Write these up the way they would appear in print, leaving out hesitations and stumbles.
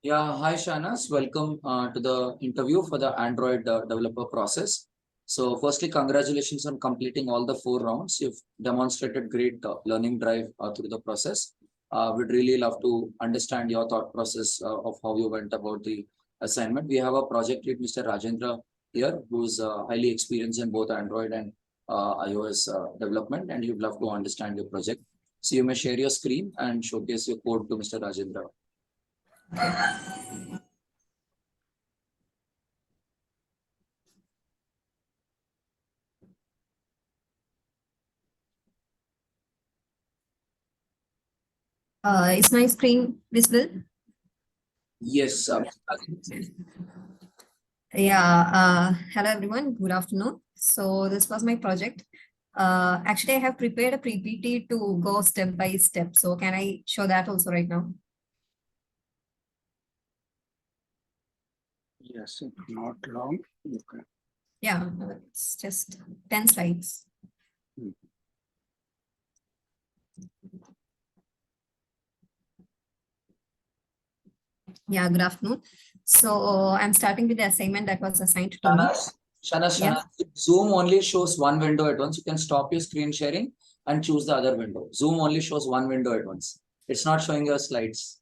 Yeah, hi Shahanas. Welcome to the interview for the Android developer process. So, firstly, congratulations on completing all the 4 rounds. You've demonstrated great learning drive through the process. We'd really love to understand your thought process of how you went about the assignment. We have a project lead, Mr. Rajendra, here, who's highly experienced in both Android and iOS development, and you'd love to understand your project. So, you may share your screen and showcase your code to Mr. Rajendra. Is my screen visible? Yes, Yeah. Hello, everyone. Good afternoon. So this was my project. Actually, I have prepared a PPT to go step by step. So can I show that also right now? Yes, it's not long. Okay. Yeah, it's just 10 slides. Yeah, good afternoon. So I'm starting with the assignment that was assigned to me. Shanas, Zoom only shows one window at once. You can stop your screen sharing and choose the other window. Zoom only shows one window at once. It's not showing your slides.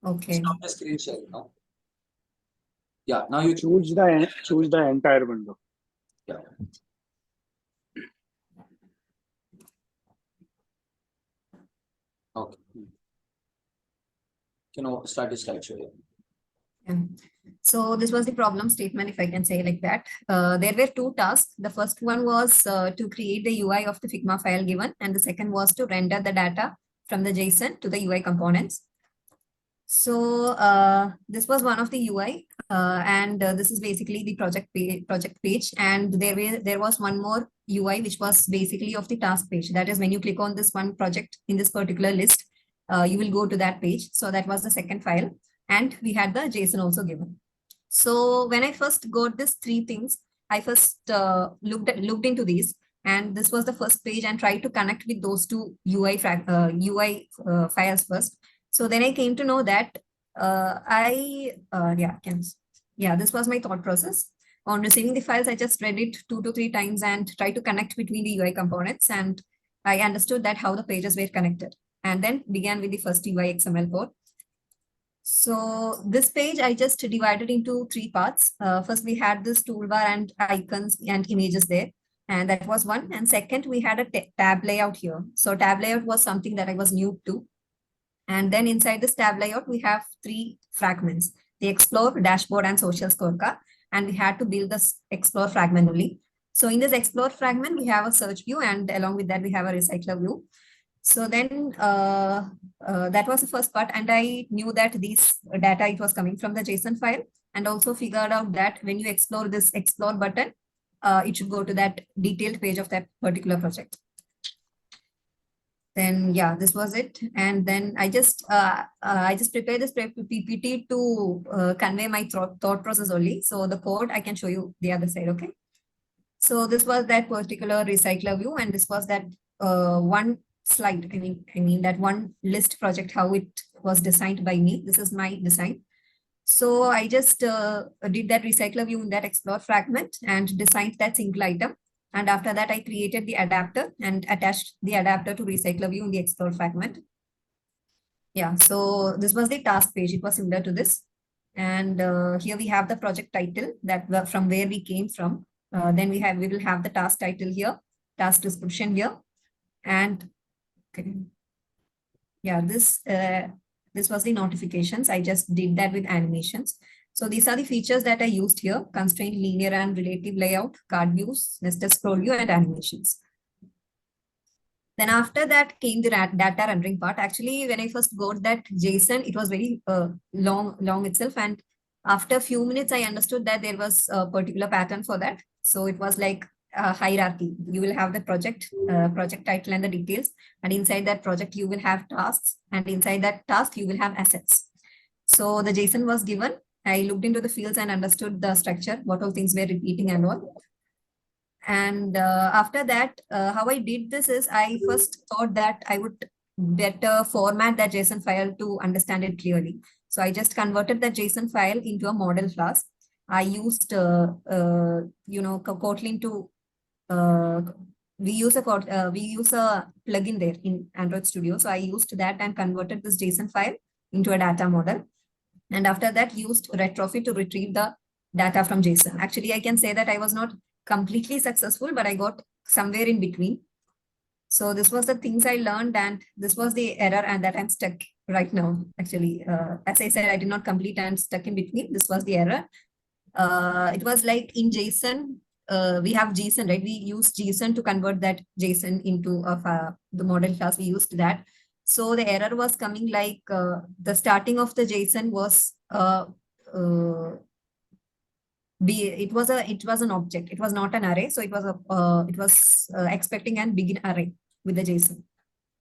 Okay. Stop the screen sharing now. Yeah, now you choose the entire window. Yeah. Okay. Start the slideshow. Yeah. So this was the problem statement, if I can say like that. There were two tasks. The first one was to create the UI of the Figma file given, and the second was to render the data from the JSON to the UI components. So this was one of the UI, and this is basically the project page. And there was one more UI which was basically of the task page. That is when you click on this one project in this particular list, you will go to that page. So that was the second file, and we had the JSON also given. So when I first got these three things, I first looked into these, and this was the first page, and tried to connect with those two UI files first. So then I came to know that this was my thought process. On receiving the files, I just read it 2 to 3 times and try to connect between the UI components, and I understood that how the pages were connected, and then began with the first UI XML code. So this page I just divided into 3 parts. First, we had this toolbar and icons and images there, and that was one. And second, we had a tab layout here. So tab layout was something that I was new to. And then inside this tab layout, we have 3 fragments: the explore, dashboard, and social scorecard. And we had to build this explore fragment only. So in this explore fragment, we have a search view, and along with that, we have a recycler view. So then that was the first part, and I knew that this data, it was coming from the JSON file, and also figured out that when you explore this explore button, it should go to that detailed page of that particular project. Then yeah, this was it. And then I just prepared this PPT to convey my thought process only. So the code I can show you the other side. Okay. So this was that particular recycler view, and this was that one slide. I mean that one list project, how it was designed by me. This is my design. So I just did that recycler view in that explore fragment and designed that single item. And after that, I created the adapter and attached the adapter to recycler view in the explore fragment. Yeah, so this was the task page. It was similar to this. And here we have the project title that from where we came from. Then we will have the task title here, task description here. And okay. Yeah, this was the notifications. I just did that with animations. So these are the features that I used here: constraint, linear and relative layout, card views, nested scroll view, and animations. Then after that came the data rendering part. Actually, when I first got that JSON, it was very long itself. And after a few minutes, I understood that there was a particular pattern for that. So it was like a hierarchy. You will have the project title and the details. And inside that project, you will have tasks. And inside that task, you will have assets. So the JSON was given. I looked into the fields and understood the structure, what all things were repeating and all. And after that, how I did this is I first thought that I would better format that JSON file to understand it clearly. So I just converted that JSON file into a model class. I used, Kotlin to, we use a plugin there in Android Studio. So I used that and converted this JSON file into a data model. And after that, used retrofit to retrieve the data from JSON. Actually, I can say that I was not completely successful, but I got somewhere in between. So this was the things I learned, and this was the error, and that I'm stuck right now. Actually, as I said, I did not complete and stuck in between. This was the error. It was like in JSON, we have JSON, right? We use JSON to convert that JSON into the model class. We used that. So the error was coming like the starting of the JSON was it was an object. It was not an array. So it was expecting an begin array with the JSON.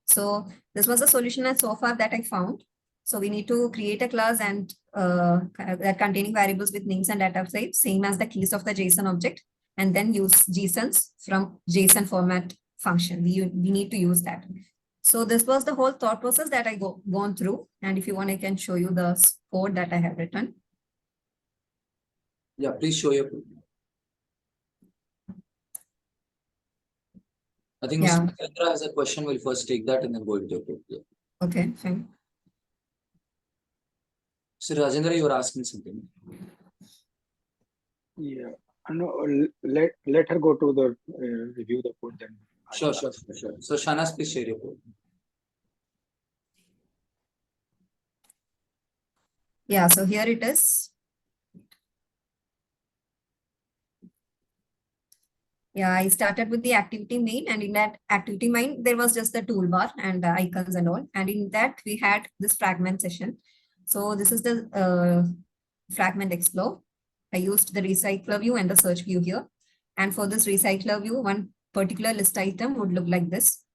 So this was the solution and so far that I found. So we need to create a class and that containing variables with names and data types, same as the keys of the JSON object, and then use JSONs from JSON format function. We need to use that. So this was the whole thought process that I gone through. And if you want, I can show you the code that I have written. Yeah, please show your. I think Yeah. Mr. Kendra has a question. We'll first take that and then go into your code. Yeah. Okay, fine. So Rajendra, you were asking something. Yeah. No, let her go to the review the code then. Sure. So Shahanas, please share your code. Yeah, so here it is. Yeah, I started with the activity main, and in that activity main, there was just the toolbar and the icons and all. And in that, we had this fragment session. So this is the fragment explore. I used the recycler view and the search view here. And for this recycler view, one particular list item would look like this.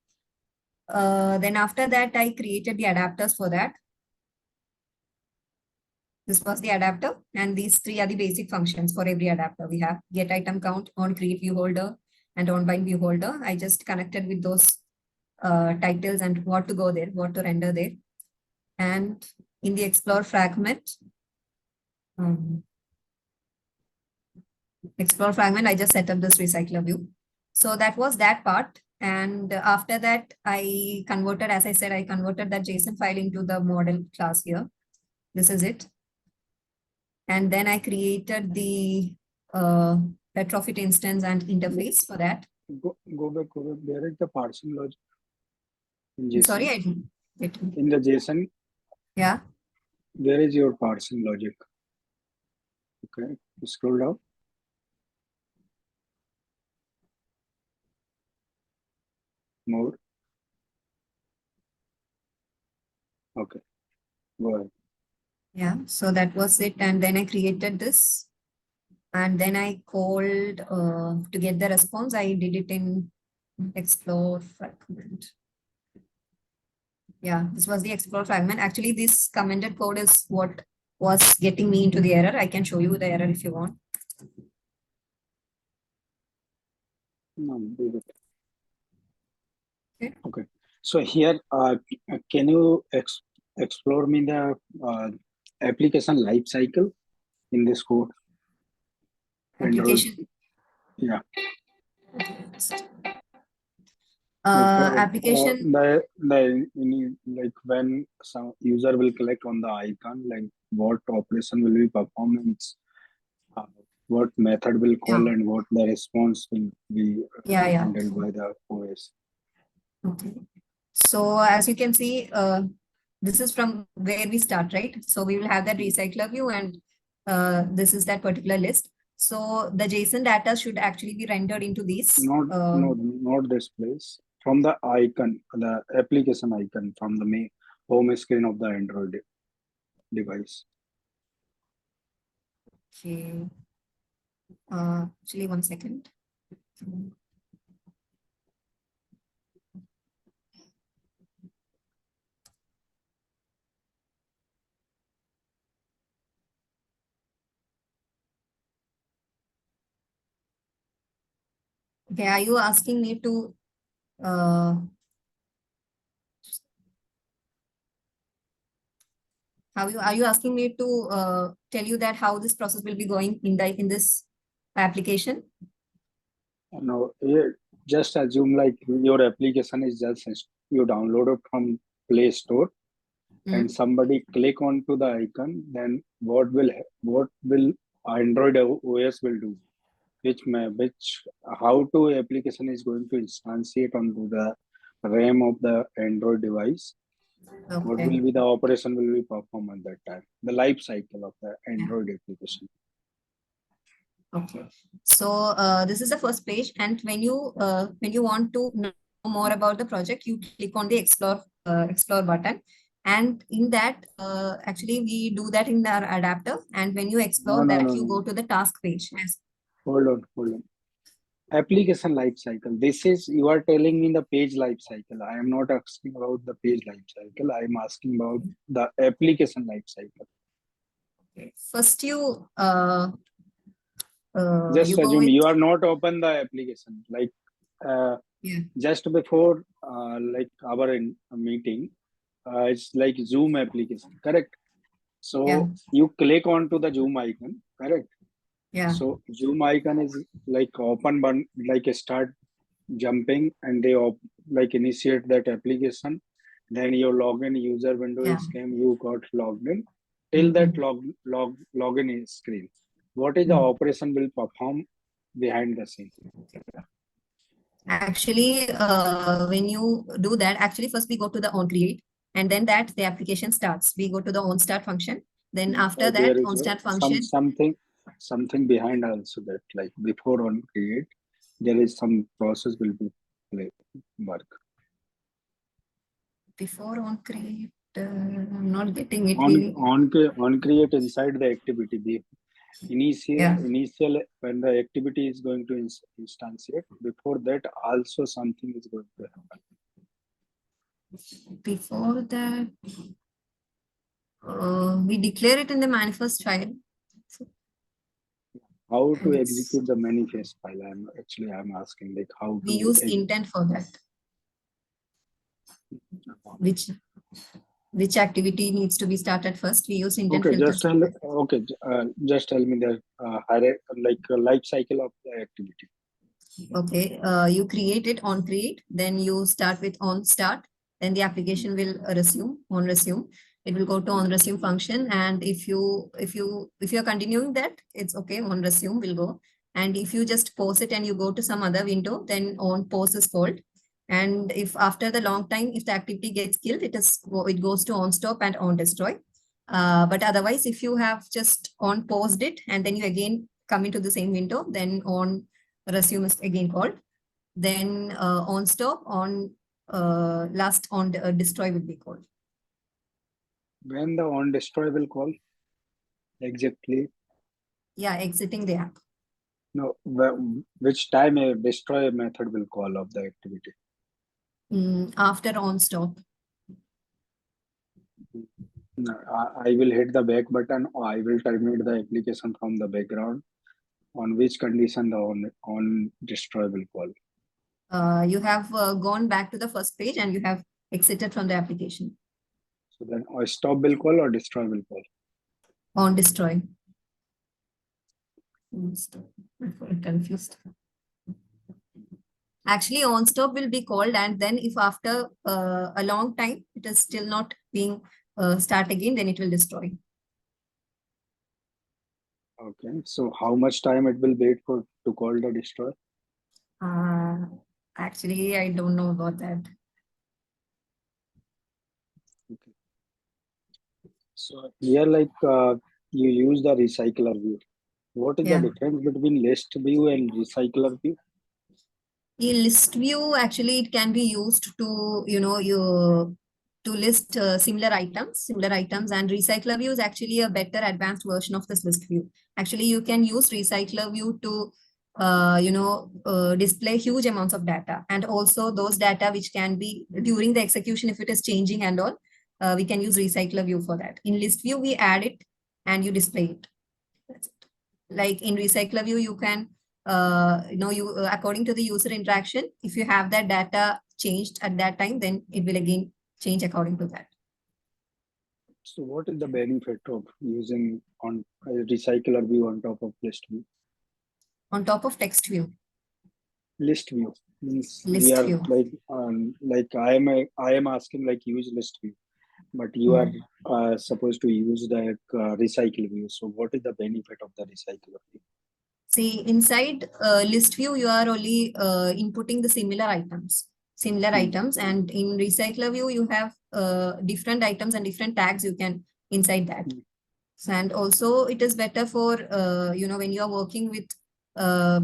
Then after that, I created the adapters for that. This was the adapter, and these three are the basic functions for every adapter. We have get item count, on create view holder, and on bind view holder. I just connected with those titles and what to go there, what to render there. And in the explore fragment, I just set up this recycler view. So that was that part. And after that, I converted, as I said, I converted that JSON file into the model class here. This is it. And then I created the retrofit instance and interface for that. Go back. There is the parsing logic. In JSON. Sorry, I didn't. In the JSON, yeah. There is your parsing logic. Okay, scroll down. More. Okay, go ahead. Yeah, so that was it. And then I created this. And then I called to get the response. I did it in explore fragment. Yeah, this was the explore fragment. Actually, this commented code is what was getting me into the error. I can show you the error if you want. No, do it. Okay. Okay. So here, can you explore me the application life cycle in this code? Application. Android. Yeah. Application. Like when some user will click on the icon, like what operation will be performance, what method will call, and what the response will be handled by the OS. Okay. So as you can see, this is from where we start, right? So we will have that recycler view, and this is that particular list. So the JSON data should actually be rendered into these. Not this place. From the icon, the application icon from the main home screen of the Android device. Okay. Actually, 1 second. Okay, are you asking me to Are you asking me to tell you that how this process will be going in this application? No, just assume like your application is just you download it from Play Store and somebody click onto the icon, then what will Android OS will do? Which how to application is going to instantiate onto the RAM of the Android device. What Okay. will be the operation will be performed at that time? The life cycle of the Android application. Okay. So this is the first page, and when you want to know more about the project, you click on the explore button, and in that actually we do that in our adapter. And when you explore No, that, no, you no. go to the task page. Yes. Hold on. Application life cycle. This is you are telling me the page life cycle. I am not asking about the page life cycle. I am asking about the application life cycle. Okay. First, you Just go assume with you are not open the application. Like yeah just before like our meeting, it's like Zoom application, correct? yeah So you click onto the Zoom icon, correct? yeah So Zoom icon is like open button, like start jumping, and they like initiate that application. Then your login user window yeah. is came. You got logged in till that login is screen. What is the operation will perform behind the scene? Actually, when you do that, actually first we go to the on create, and then that the application starts. We go to the on start function. Then after There that is on start function, something behind also that like before on create there is some process will be work before on create, I'm not getting it on really. on create inside the activity the Yeah. initial when the activity is going to instantiate before that also something is going to happen. Before that, we declare it in the manifest file. How to And execute the manifest file? I'm asking like how we to use intent for that. Which activity needs to be started first? We use intent okay filters. just tell me the life cycle of the activity. Okay, you create it on create, then you start with on start, then the application will resume on resume. It will go to on resume function, and if you're continuing that, it's okay. On resume will go, and if you just pause it and you go to some other window, then on pause is called. And if after the long time, if the activity gets killed, it goes to on stop and on destroy. But otherwise, if you have just on paused it and then you again come into the same window, then on resume is again called. Then on stop, on last on destroy will be called. When the on destroy will call exactly? Yeah, exiting the app. No, which time a destroy method will call of the activity? After on stop. No, I will hit the back button or I will terminate the application from the background. On which condition the on destroy will call? You have gone back to the first page and you have exited from the application. So then stop will call or destroy will call? On destroy. Stop. I'm confused. Actually, on stop will be called, and then if after a long time it is still not being start again, then it will destroy. Okay, so how much time it will wait for to call the destroy? Actually, I don't know about that. Okay. So here, like you use the recycler view. What is the difference between list view and recycler view? In list view, actually, it can be used to to list similar items, and recycler view is actually a better advanced version of this list view. Actually, you can use recycler view to display huge amounts of data, and also those data which can be during the execution if it is changing and all, we can use recycler view for that. In list view, we add it and you display it. That's it. Like in recycler view, you can according to the user interaction, if you have that data changed at that time, then it will again change according to that. So what is the benefit of using on a recycler view on top of list view? On top of text view, List view means we list are view. like I am asking like use list view, but you are supposed to use the recycle view. So what is the benefit of the recycler view? See, inside list view, you are only inputting the similar items, and in recycler view, you have different items and different tags you can inside that. So, and also it is better for, when you are working with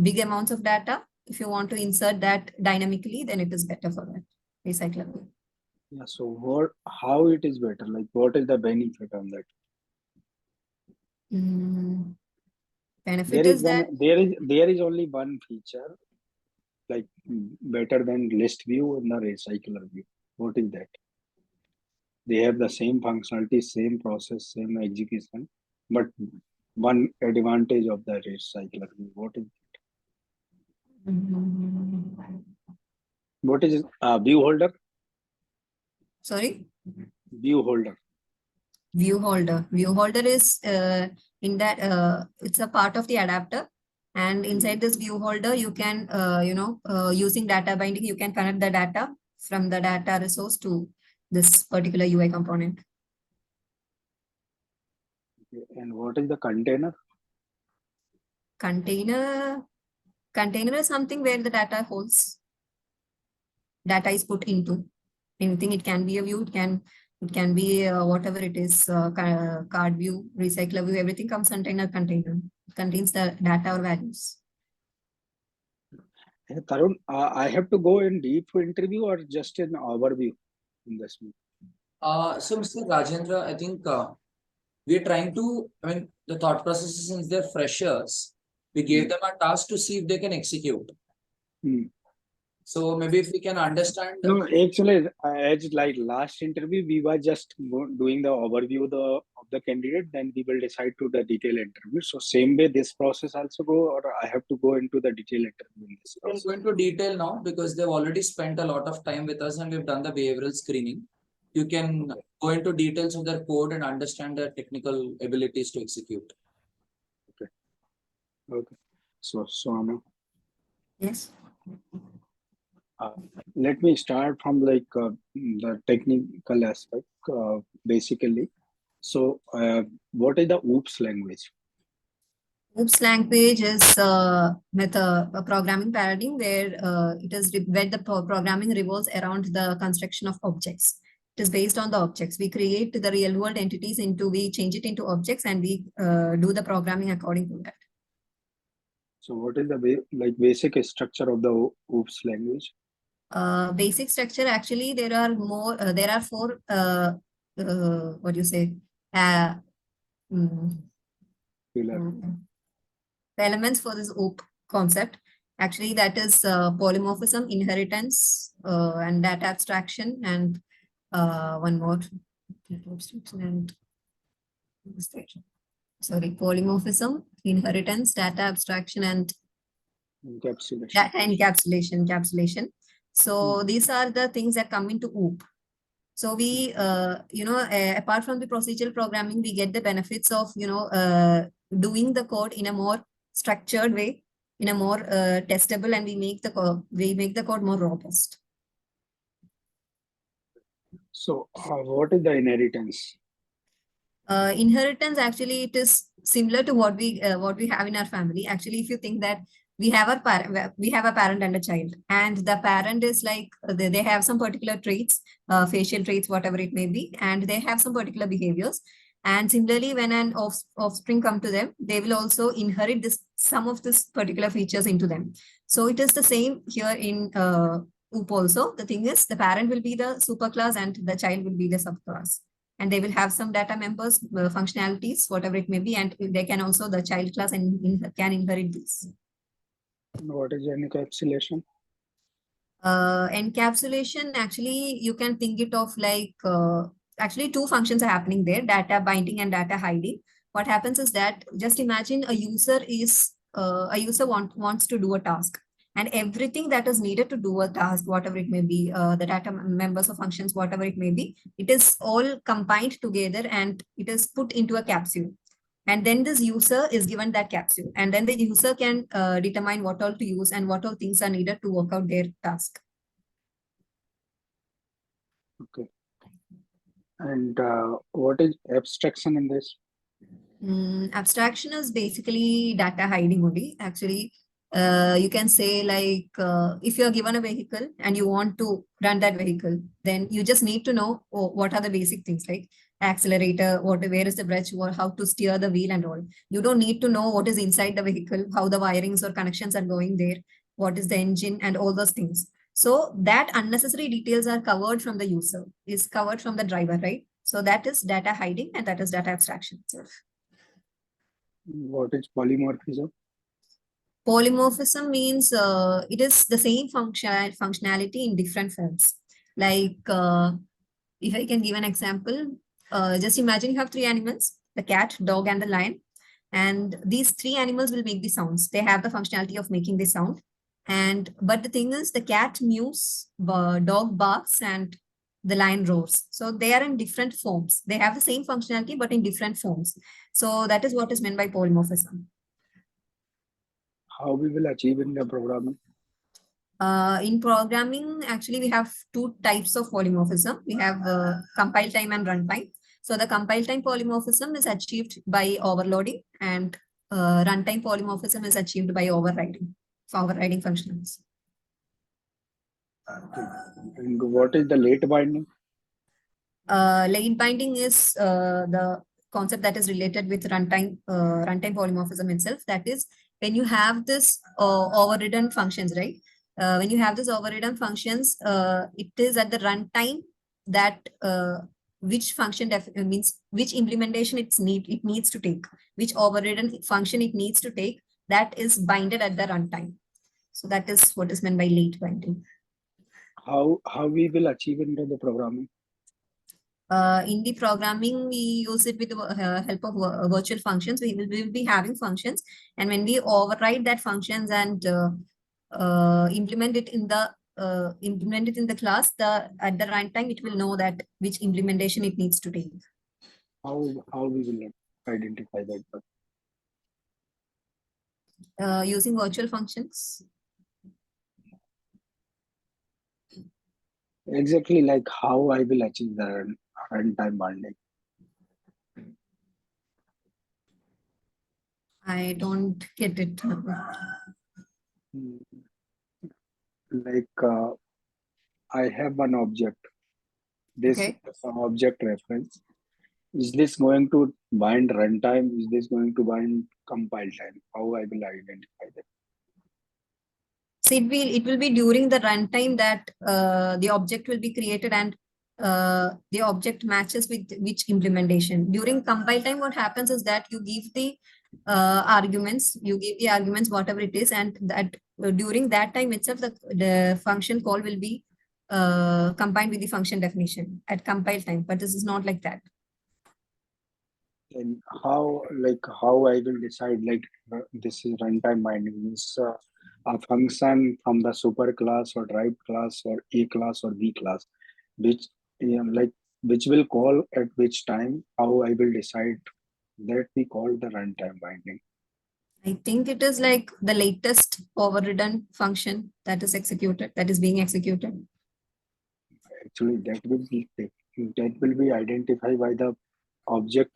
big amounts of data, if you want to insert that dynamically, then it is better for that recycler view. Yeah. So how it is better? Like what is the benefit on that? Benefit is that there is only one feature like better than list view and the recycler view. What is that? They have the same functionality, same process, same execution, but one advantage of the recycler view. What is view holder? Sorry? View holder. View holder is in that it's a part of the adapter, and inside this view holder you can using data binding, you can connect the data from the data resource to this particular UI component. Okay. And what is the container? Container is something where the data is put into anything. It can be a view, it can be whatever it is, card view, recycler view, everything comes under container. It contains the data or values. Hey, Tarun, I have to go in deep interview or just an overview in this meeting? So Mr. Rajendra, I think we're trying to, the thought process is since they're freshers, we gave them a task to see if they can execute. So maybe if we can understand. No, actually, as like last interview, we were just doing the overview of the candidate, then we will decide to the detailed interview. So same way this process also go, or I have to go into the detailed interview in this process? We'll go into detail now because they've already spent a lot of time with us and we've done the behavioral screening. You can go into details of their code and understand their technical abilities to execute. Okay. So Anna, Yes. let me start from like the technical aspect, basically. So what is the OOPS language? OOPS language is a programming paradigm where where the programming revolves around the construction of objects. It is based on the objects. We create the real world entities we change it into objects, and we do the programming according to that. So what is the basic structure of the OOPS language? Basic structure, actually, there are four, what do you say? Elements for this OOP concept. Actually, that is polymorphism, inheritance, and data abstraction, and one more. Sorry, polymorphism, inheritance, data abstraction, and encapsulation. So these are the things that come into OOP. So we, apart from the procedural programming, we get the benefits of, doing the code in a more structured way, in a more testable, and we make the code more robust. So what is the inheritance? Inheritance, actually, it is similar to what we have in our family. Actually, if you think that we have a parent and a child, and the parent is like they have some particular traits, facial traits, whatever it may be, and they have some particular behaviors. And similarly, when an offspring come to them, they will also inherit some of this particular features into them. So it is the same here in OOP also. The thing is, the parent will be the superclass and the child will be the subclass. And they will have some data members, functionalities, whatever it may be, and they can also the child class and can inherit these. What is encapsulation? Encapsulation, actually, you can think it of like, actually two functions are happening there, data binding and data hiding. What happens is that, just imagine a user wants to do a task, and everything that is needed to do a task, whatever it may be, the data members of functions, whatever it may be, it is all combined together and it is put into a capsule. And then this user is given that capsule, and then the user can determine what all to use and what all things are needed to work out their task. Okay. And what is abstraction in this? Abstraction is basically data hiding only. Actually, you can say like if you're given a vehicle and you want to run that vehicle, then you just need to know what are the basic things like accelerator, where is the brake, or how to steer the wheel and all. You don't need to know what is inside the vehicle, how the wirings or connections are going there, what is the engine and all those things. So that unnecessary details are covered from the user, is covered from the driver, right? So that is data hiding and that is data abstraction itself. What is polymorphism? Polymorphism means it is the same functionality in different forms. Like if I can give an example, just imagine you have three animals, the cat, dog, and the lion. And these three animals will make the sounds. They have the functionality of making the sound. But the thing is, the cat mews, dog barks, and the lion roars. So they are in different forms. They have the same functionality, but in different forms. So that is what is meant by polymorphism. How we will achieve in the programming? In programming, actually, we have two types of polymorphism. We have compile time and runtime. So the compile time polymorphism is achieved by overloading, and runtime polymorphism is achieved by overriding functions. Okay. And what is the late binding? Late binding is the concept that is related with runtime polymorphism itself. That is when you have this overridden functions, right? When you have this overridden functions, it is at the runtime that which function means which implementation it needs to take, which overridden function it needs to take, that is binded at the runtime. So that is what is meant by late binding. How we will achieve into the programming? In the programming, we use it with the help of virtual functions. We will be having functions, and when we override that functions and implement it in the class, at the runtime it will know that which implementation it needs to take. How we will identify that? Using virtual functions. Exactly, like how I will achieve the runtime binding. I don't get it. Like I have one object. This Okay. object reference. Is this going to bind runtime? Is this going to bind compile time? How I will identify that? So it will be during the runtime that the object will be created and the object matches with which implementation. During compile time, what happens is that you give the arguments, whatever it is, and that during that time itself, the function call will be combined with the function definition at compile time. But this is not like that. And how I will decide this is runtime binding means a function from the super class or drive class or A class or B class, which which will call at which time. How I will decide that we call the runtime binding. I think it is like the latest overridden function that is being executed. Actually, that will be identified by the object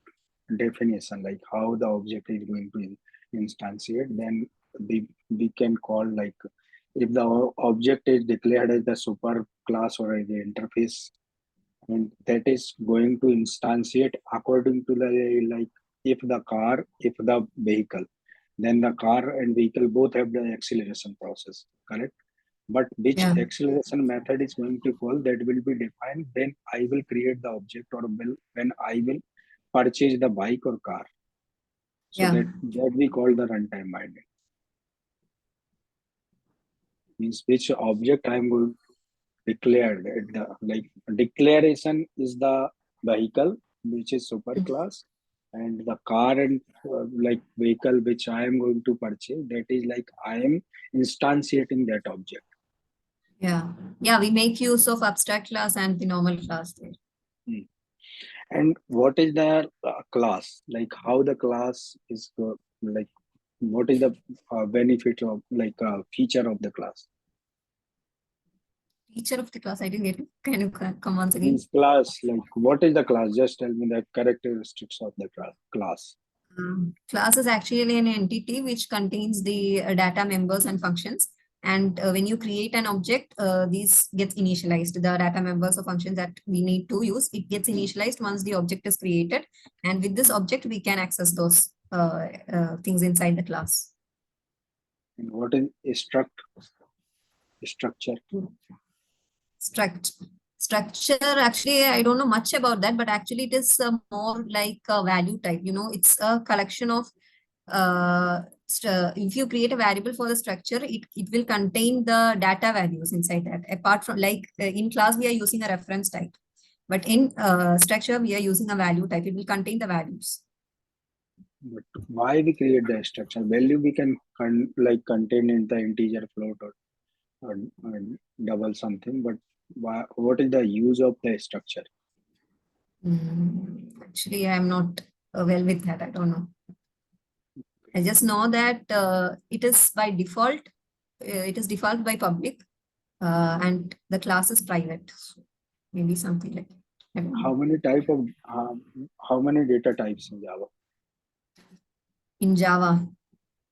definition, like how the object is going to instantiate. Then we can call like if the object is declared as the super class or as the interface, and that is going to instantiate according to the if the vehicle, then the car and vehicle both have the acceleration process, correct? But which acceleration method is going to call, that will be defined. Then I will create the object, or when I will purchase the bike or car. So that we call the runtime binding. Means which object I am going to declare. Declaration is the vehicle, which is super class, And the car and like vehicle which I am going to purchase, that is like I am instantiating that object. Yeah. Yeah, we make use of abstract class and the normal class there. And what is the class? Like how the class is like what is the benefit of like feature of the class? Teacher of the class, I didn't get it. Can you come once again? Means class, like what is the class? Just tell me the characteristics of the class. Class is actually an entity which contains the data members and functions. And when you create an object, these gets initialized. The data members or functions that we need to use, it gets initialized once the object is created. And with this object, we can access those things inside the class. And what is a structure? Structure, actually, I don't know much about that, but actually it is more like a value type. It's a collection of if you create a variable for the structure, it will contain the data values inside that. Apart from like in class, we are using a reference type, but in structure, we are using a value type. It will contain the values. But why we create the structure? Value we can like contain in the integer, float, or double something. But what is the use of the structure? Actually, I'm not well with that. I don't know. I just know that it is by default. It is default by public, and the class is private. So maybe something like that. I don't know. How many data types in Java? In Java,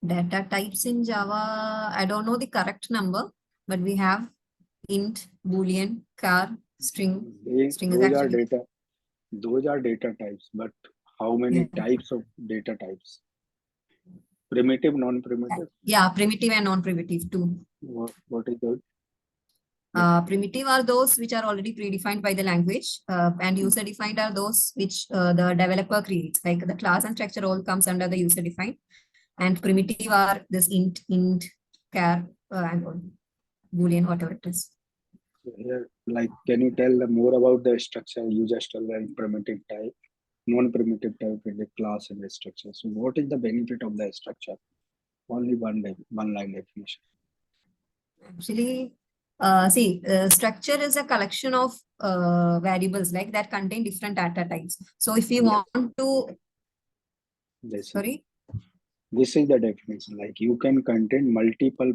data types in Java, I don't know the correct number, but we have int, boolean, char, string. String is Those are actually, data. Those are data types. But how many yeah, types of data types? Primitive, non-primitive. yeah, primitive and non-primitive too. What is that? Primitive are those which are already predefined by the language, and user-defined are those which the developer creates. Like the class and structure all comes under the user-defined, and primitive are this int, char, and all, boolean, whatever it is. Here, like, can you tell more about the structure? You just told the primitive type, non-primitive type, and the class and the structure. So, what is the benefit of the structure? Only one line definition. Actually, see, structure is a collection of variables like that contain different data types. So if you Yes. want to, sorry, This is the definition. Like you can contain multiple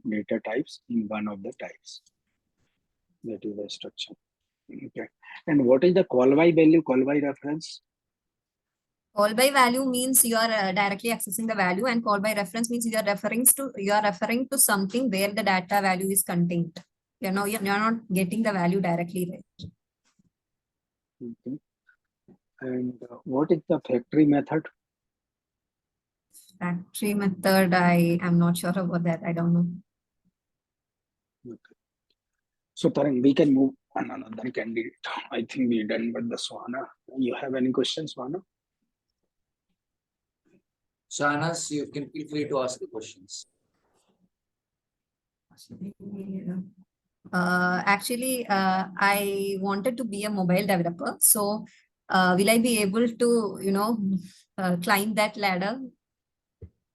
data types in one of the types. That is the structure. Okay. And what is the call by value, call by reference? call by value means you are directly accessing the value, and call by reference means you are referring to something where the data value is contained. You're not getting the value directly there. Okay. And what is the factory method? Factory method, I am not sure about that. I don't know. Okay. So, Tarang, we can move on another candidate. I think we're done with the Swana. You have any questions, Swana? Shahanas, you can feel free to ask the questions. Actually, I wanted to be a mobile developer. So, will I be able to, climb that ladder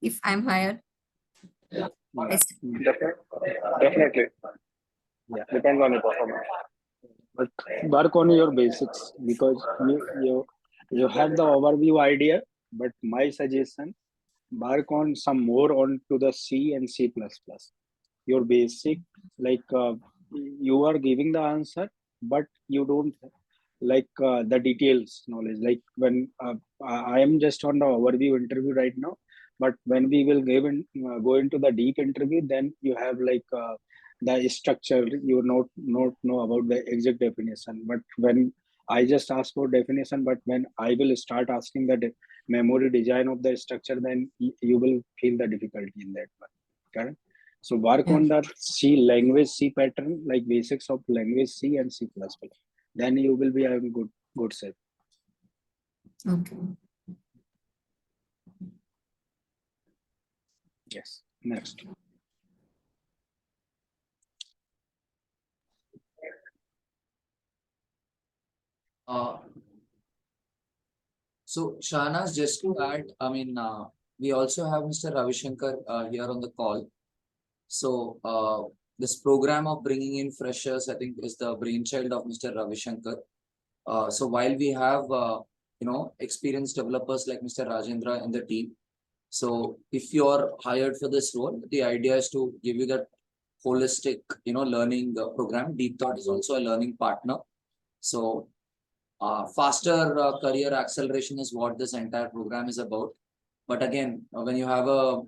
if I'm hired? Yeah. Definitely. Yeah. Depends on the performance. But work on your basics because you have the overview idea. But my suggestion, work on some more on to the C and C++. Your basic, like you are giving the answer, but you don't like the details knowledge. Like when I am just on the overview interview right now, but when we will go into the deep interview, then you have like the structure. You not know about the exact definition. But when I just ask for definition, but when I will start asking the memory design of the structure, then you will feel the difficulty in that one. Correct? So work Yeah. on the C language, C pattern, like basics of language C and C++. Then you will be having good shape. Okay. Yes. Next. So Shahanas, just to add, we also have Mr. Ravi Shankar here on the call. So this program of bringing in freshers, I think, is the brainchild of Mr. Ravi Shankar. So while we have experienced developers like Mr. Rajendra in the team, so if you're hired for this role, the idea is to give you that holistic, learning program. Deep Thought is also a learning partner. So faster career acceleration is what this entire program is about. But again, when you have a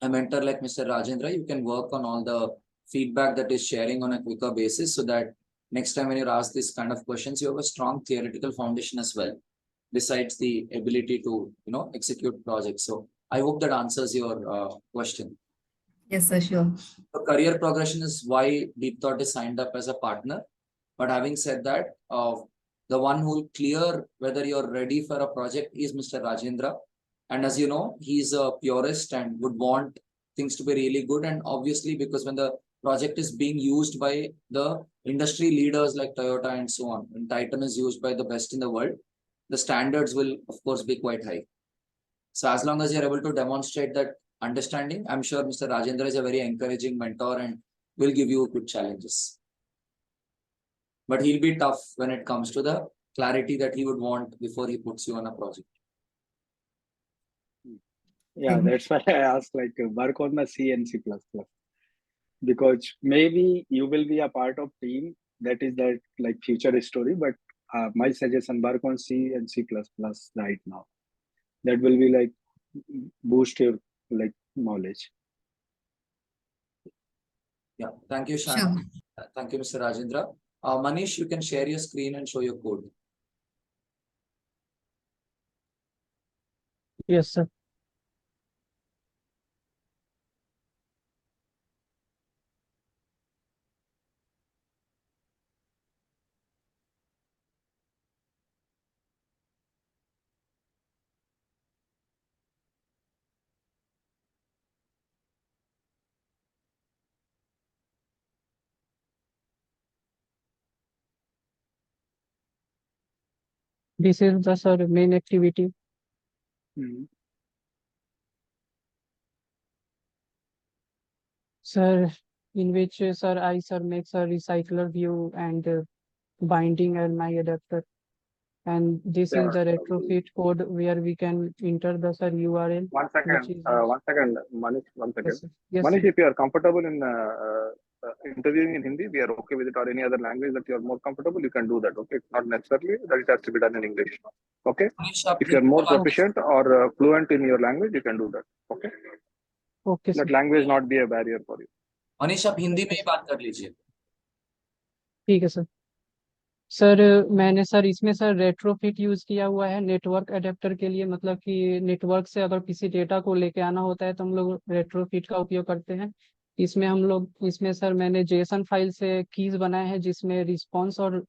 mentor like Mr. Rajendra, you can work on all the feedback that is sharing on a quicker basis so that next time when you're asked this kind of questions, you have a strong theoretical foundation as well, besides the ability to, execute projects. So I hope that answers your question. Yes, sir, sure. The career progression is why Deep Thought is signed up as a partner. But having said that, the one who will clear whether you're ready for a project is Mr. Rajendra. And as you know, he's a purist and would want things to be really good. And obviously, because when the project is being used by the industry leaders like Toyota and so on, and Titan is used by the best in the world, the standards will, of course, be quite high. So as long as you're able to demonstrate that understanding, I'm sure Mr. Rajendra is a very encouraging mentor and will give you good challenges. But he'll be tough when it comes to the clarity that he would want before he puts you on a project. Yeah, that's why I asked, like, work on the C and C++, because maybe you will be a part of team that is that like future story. But my suggestion, work on C and C++ right now. That will be like boost your like knowledge. Yeah, thank you, Shan. Sure. Thank you, Mr. Rajendra. Manish, you can share your screen and show your code. Yes, sir. This is the sir main activity. Mhm. Sir, in which sir I sir makes a recycler view and binding and my adapter. And this is the retrofit code where we can enter the sir URL. One second, Manish, one second. Yes, sir. Yes, Manish, sir. if you are comfortable in interviewing in Hindi, we are okay with it, or any other language that you are more comfortable, you can do that. Okay, not necessarily that it has to be done in English. Okay, Manish, आप if you are more Hindi में proficient or fluent in your language, you can do that. Okay, Okay, sir. let language not be a barrier for you. Manish आप हिंदी में ही बात कर लीजिए. ठीक है sir. Sir मैंने सर इसमें सर रेट्रोफिट यूज किया हुआ है नेटवर्क अडेप्टर के लिए, मतलब कि नेटवर्क से अगर किसी डेटा को लेके आना होता है तो हम लोग रेट्रोफिट का उपयोग करते हैं. इसमें सर मैंने जेसन फाइल से कीज बनाए हैं जिसमें रिस्पॉन्स और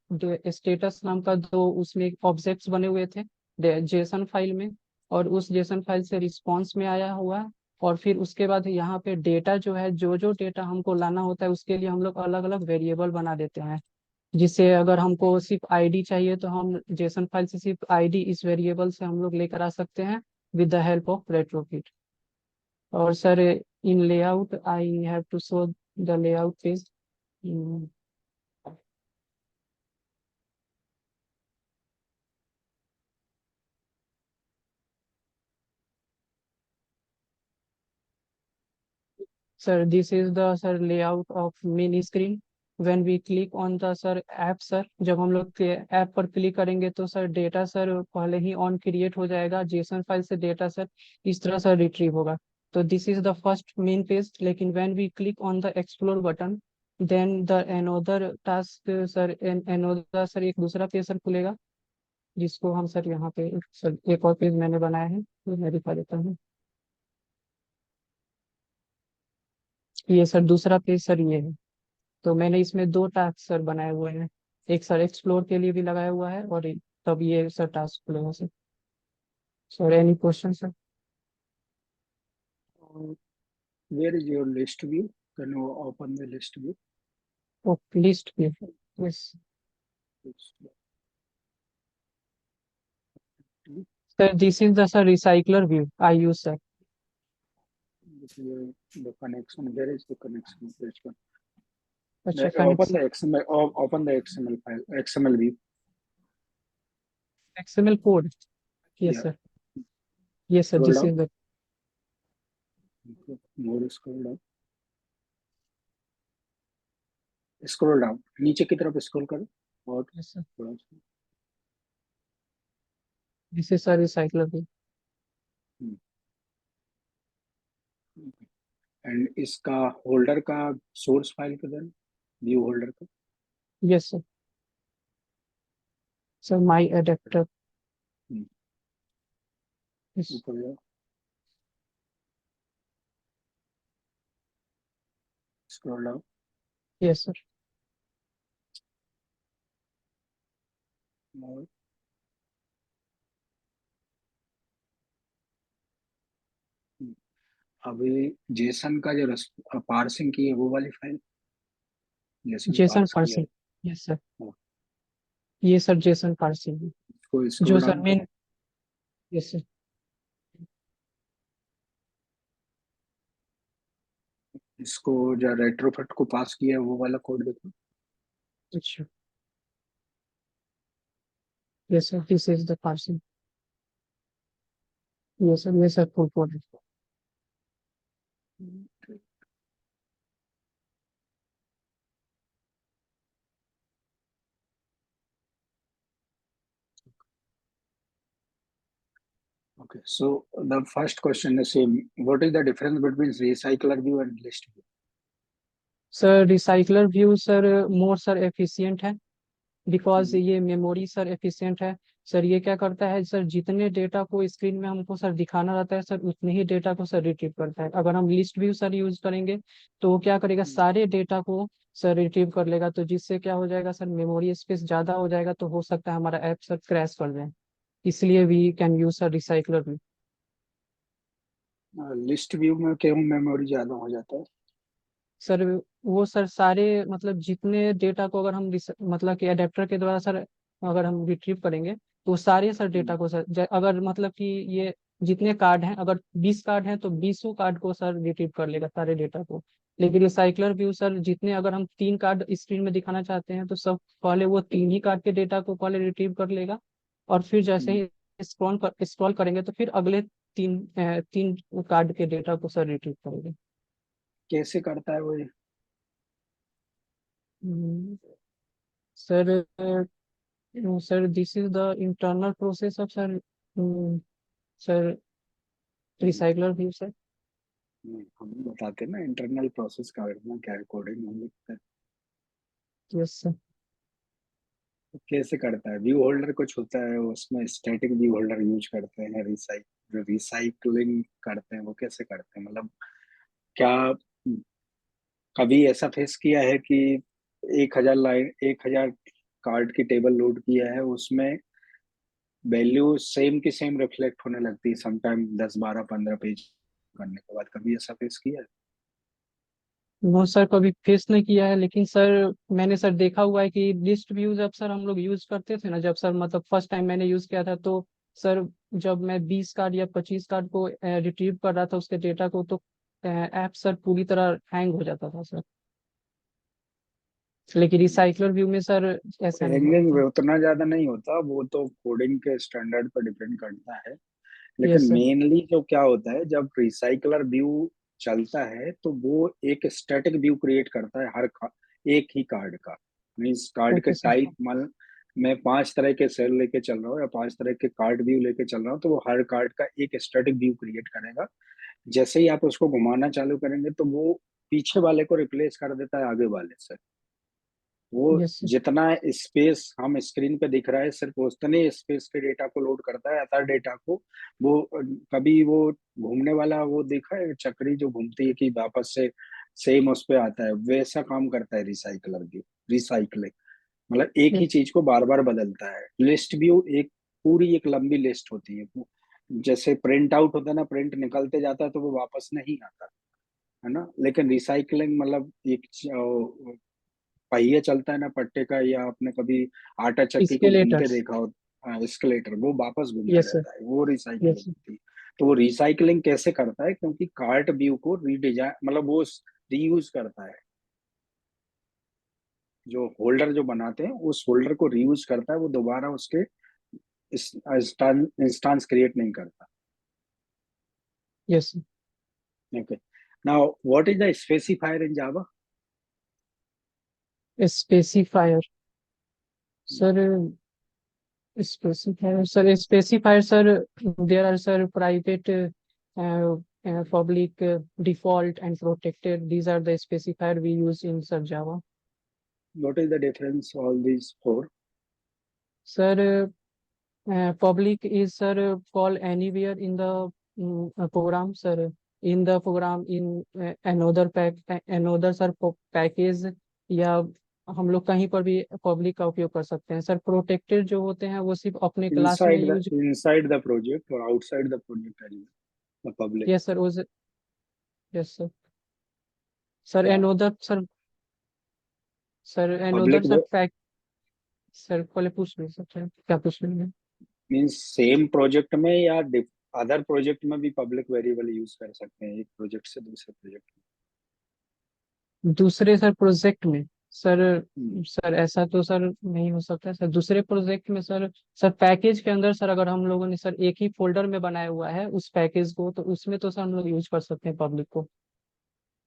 स्टेटस नाम का दो उसमें ऑब्जेक्ट्स बने हुए थे जेसन फाइल में, और उस जेसन फाइल से रिस्पॉन्स में आया हुआ है. और फिर उसके बाद यहाँ पे डेटा जो है जो डेटा हमको लाना होता है उसके लिए हम लोग अलग अलग वेरिएबल बना देते हैं, जिससे अगर हमको सिर्फ आईडी चाहिए तो हम जेसन फाइल से सिर्फ आईडी इस वेरिएबल से हम लोग लेकर आ सकते हैं with the help of retrofit. और sir in layout I have to show the layout page. Sir, this is the sir layout of main screen. When we click on the sir app sir, जब हम लोग app पर click करेंगे तो sir data sir पहले ही on क्रिएट हो जाएगा, जेसन फाइल से डेटा सर इस तरह सर रिट्रीव होगा. तो this is the first main page. लेकिन when we click on the explore button then the another task sir another sir एक दूसरा पेज सर खुलेगा, जिसको हम सर यहाँ पे सर एक और पेज मैंने बनाया है तो मैं दिखा देता हूँ. ये सर दूसरा पेज सर ये है. तो मैंने इसमें दो टास्क सर बनाए हुए हैं, एक सर एक्सप्लोर के लिए भी लगाया हुआ है और तब ये सर टास्क खुलेगा sir. Sir any question sir? Where is your list view? Can you open the list view? ओ लिस्ट पे. Yes. Sir, this is the sir recycler view I use, sir. This is the connection. Where is the connection of this one? अच्छा Open connection the XML. Open the XML file. XML view. XML code. Yes, Yeah. sir. Yes, sir. Scroll This down. is the More scroll down. Scroll down. नीचे की तरफ scroll करो और yes, sir. थोड़ा सा. This is sir recycler view. And इसका holder का source file किधर है? व्यू होल्डर का. Yes, sir. So my adapter. Hmm. Yes. ऊपर जाओ. Scroll down. Yes, sir. और अभी जेसन का जो पार्सिंग की है वो वाली फाइल जेसन JSON पार्स किया है. parsing. Yes, sir. हाँ. ये सर JSON parsing है. इसको जो स्क्रॉल सर डाउन मेन. करो. Yes, sir. इसको जो रेट्रोफिट को पास किया है वो वाला कोड देखो. अच्छा. Yes, sir. This is the parsing. Yes, sir. Yes, sir. Full code. Okay, so the first question is same. What is the difference between recycler view and list view? Sir recycler view sir more sir efficient है because हम्म. ये memory sir efficient है. Sir ये क्या करता है sir जितने data को screen में हमको सर दिखाना रहता है सर उतने ही डेटा को सर रिट्रीव करता है. अगर हम लिस्ट व्यू सर यूज करेंगे तो वो क्या करेगा सारे डेटा को सर रिट्रीव कर लेगा. तो जिससे क्या हो जाएगा सर मेमोरी स्पेस ज्यादा हो जाएगा तो हो सकता है हमारा ऐप सर क्रैश कर जाए. इसलिए we can use sir recycler view. List view में क्यों मेमोरी ज्यादा हो जाता है? सर वो सर सारे मतलब जितने डेटा को अगर हम मतलब कि अडेप्टर के द्वारा सर अगर हम रिट्रीव करेंगे तो सारे सर डेटा को सर अगर मतलब कि ये जितने कार्ड हैं अगर 20 कार्ड हैं तो 20 कार्ड को सर रिट्रीव कर लेगा सारे डेटा को. लेकिन रिसाइकलर व्यू सर जितने अगर हम 3 कार्ड स्क्रीन में दिखाना चाहते हैं तो सब पहले वो 3 ही कार्ड के डेटा को पहले रिट्रीव कर लेगा और फिर जैसे ही स्क्रॉल करेंगे तो फिर अगले 3 कार्ड के डेटा को सर रिट्रीव करेगा. कैसे करता है वो ये? Hmm, sir sir this is the internal process of sir sir recycler view sir. नहीं, हम बताते हैं ना इंटरनल प्रोसेस का करना क्या है, कोडिंग हम लिखते हैं. Yes sir. तो कैसे करता है? व्यू होल्डर कुछ होता है उसमें स्टैटिक व्यू होल्डर यूज करते हैं. जो रिसाइकलिंग करते हैं वो कैसे करते हैं, मतलब क्या कभी ऐसा फेस किया है कि 1,000 कार्ड की टेबल लोड किया है उसमें वैल्यू सेम की सेम रिफ्लेक्ट होने लगती है समटाइम 10 12 15 पेज करने के बाद? कभी ऐसा फेस किया है? वो सर कभी फेस नहीं किया है लेकिन सर मैंने सर देखा हुआ है कि लिस्ट व्यू जब सर हम लोग यूज करते थे ना जब सर मतलब फर्स्ट टाइम मैंने यूज किया था तो सर जब मैं 20 कार्ड या 25 कार्ड को रिट्रीव कर रहा था उसके डेटा को तो ऐप सर पूरी तरह हैंग हो जाता था सर. लेकिन रिसाइकलर व्यू में सर ऐसा नहीं हैंगिंग होता. उतना ज्यादा नहीं होता, वो तो कोडिंग के स्टैंडर्ड पर डिपेंड करता है. लेकिन यस सर. मेनली जो क्या होता है जब रिसाइकलर व्यू चलता है तो वो एक स्टैटिक व्यू क्रिएट करता है एक ही कार्ड का. मीन्स कार्ड के ओके सर. टाइप मान मैं 5 तरह के सेल लेके चल रहा हूँ या 5 तरह के कार्ड व्यू लेके चल रहा हूँ तो वो हर कार्ड का एक स्टैटिक व्यू क्रिएट करेगा. जैसे ही आप उसको घुमाना चालू करेंगे तो वो पीछे वाले को रिप्लेस कर देता है आगे वाले से. वो यस सर. जितना स्पेस हम स्क्रीन पे दिख रहा है सिर्फ उतने स्पेस के डेटा को लोड करता है. अदर डेटा को वो कभी वो घूमने वाला वो देखा है चक्री जो घूमती है कि वापस से सेम उस पे आता है, वैसा काम करता है रिसाइकलर भी. रिसाइकलिंग मतलब एक ही यस चीज को बार बार बदलता है. लिस्ट व्यू एक पूरी एक लंबी लिस्ट होती है. जैसे प्रिंट आउट होता है ना, प्रिंट निकलते जाता है तो वो वापस नहीं आता है ना. लेकिन रिसाइकलिंग मतलब एक पहिए चलता है ना पट्टे का, या आपने कभी आटा चक्की को घूमते स्केलेटर्स. देखा हो. एस्केलेटर, वो वापस घुमा यस सर, जाता है, वो यस रिसाइकलिंग सर, होती है। तो वो रिसाइकलिंग कैसे करता है, क्योंकि कार्ट व्यू को रीडिजाइन, मतलब वो रीयूज करता है, जो होल्डर जो बनाते हैं उस होल्डर को रीयूज करता है, वो दोबारा उसके इंस्टांस क्रिएट नहीं करता। Yes okay, now what is the specifier in Java? Sir. Specifier sir, specifier sir, there are sir private, public, default and protected. These are the specifier we use in sir Java. What is the difference all these four? Sir, public is sir call anywhere in the program sir. In the program in another sir package, या हम लोग कहीं पर भी public का उपयोग कर सकते हैं सर। प्रोटेक्टेड जो होते हैं वो सिर्फ अपने क्लास में use. Inside the project or outside the project element, the public? Yes sir, yes sir. Sir Yeah. Another sir, sir another Public sir pack. Sir पहले पूछ लीजिए सर क्या पूछ रहे हैं। मीन्स सेम प्रोजेक्ट में या अदर प्रोजेक्ट में भी पब्लिक वेरिएबल यूज कर सकते हैं, एक प्रोजेक्ट से दूसरे प्रोजेक्ट दूसरे सर प्रोजेक्ट में सर, में? सर ऐसा तो सर नहीं हो सकता सर। दूसरे प्रोजेक्ट में सर, सर पैकेज के अंदर सर अगर हम लोगों ने सर एक ही फोल्डर में बनाया हुआ है उस पैकेज को, तो उसमें तो सर हम लोग यूज कर सकते हैं पब्लिक को।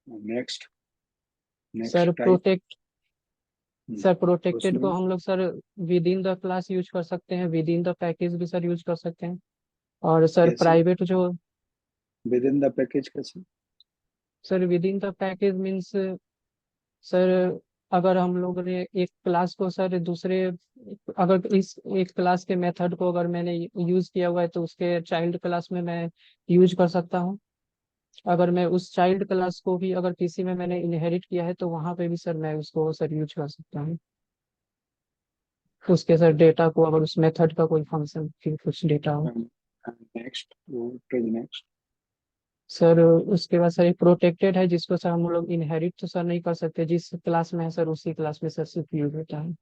Next, sir next type. Protect, sir protected को उसमें हम लोग sir with in the class use कर सकते हैं, विद इन द पैकेज भी सर यूज कर सकते हैं। और सर कैसे प्राइवेट जो, विद इन द पैकेज कैसे? Sir with in the package means sir, अगर हम लोग ने एक क्लास को सर दूसरे, अगर इस एक क्लास के मेथड को अगर मैंने यूज किया हुआ है तो उसके चाइल्ड क्लास में मैं यूज कर सकता हूँ। अगर मैं उस चाइल्ड क्लास को भी अगर किसी में मैंने इनहेरिट किया है तो वहां पे भी सर मैं उसको सर यूज कर सकता हूँ। उसके सर डेटा को, अगर उस मेथड का कोई फंक्शन फिर कुछ डेटा हो। Next, what is next? Sir उसके बाद सर एक प्रोटेक्टेड है जिसको सर हम लोग इनहेरिट तो सर नहीं कर सकते, जिस क्लास में है सर उसी क्लास में सर सिर्फ यूज होता है।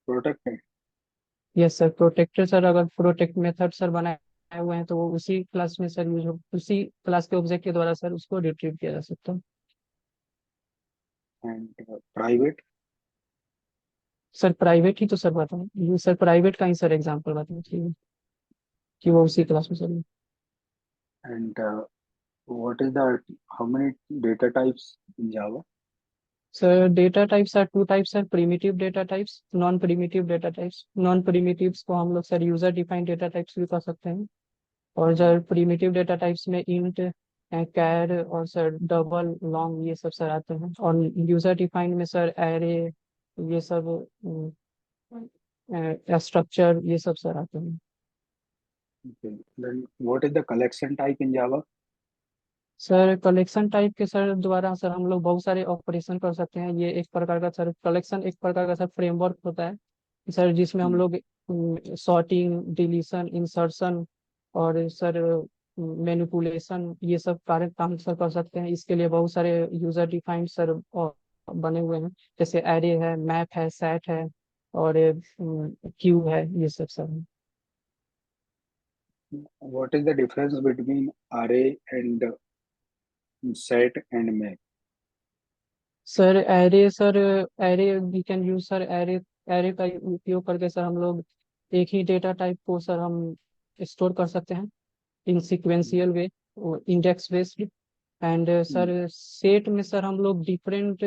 Protected. Yes sir, protected sir अगर प्रोटेक्ट मेथड सर बनाए हुए हैं तो वो उसी क्लास में सर यूज हो, उसी क्लास के ऑब्जेक्ट के द्वारा सर उसको रिट्रीव किया जा सकता है। And private? सर प्राइवेट ही तो सर बताएं, ये सर प्राइवेट का ही सर एग्जांपल बताना चाहिए कि वो उसी क्लास में sir. And what is the, how many data types in Java? Sir data types are two types sir, primitive data types, non primitive data types. Non primitives को हम लोग sir user defined data types भी कर सकते हैं। और sir primitive data types में int, char और सर डबल, लॉन्ग ये सब सर आते हैं। और यूजर डिफाइंड में सर एरे, ये सब स्ट्रक्चर ये सब सर आते हैं। Then what is the collection type in Java? Sir collection type के सर द्वारा सर हम लोग बहुत सारे ऑपरेशन कर सकते हैं। ये एक प्रकार का सर कलेक्शन, एक प्रकार का सर फ्रेमवर्क होता है सर, जिसमें हम लोग सॉर्टिंग, डिलीशन, इंसर्शन और सर मैनिपुलेशन ये सब कार्य काम सर कर सकते हैं। इसके लिए बहुत सारे यूजर डिफाइंड सर बने हुए हैं, जैसे एरे है, मैप है, सेट है और क्यू है, ये सब सर है। What is the difference between array and set and map? Sir array, sir array we can use sir array, array का उपयोग करके सर हम लोग एक ही डेटा टाइप को सर हम स्टोर कर सकते हैं in sequential way, index based. And sir set में सर हम लोग डिफरेंट,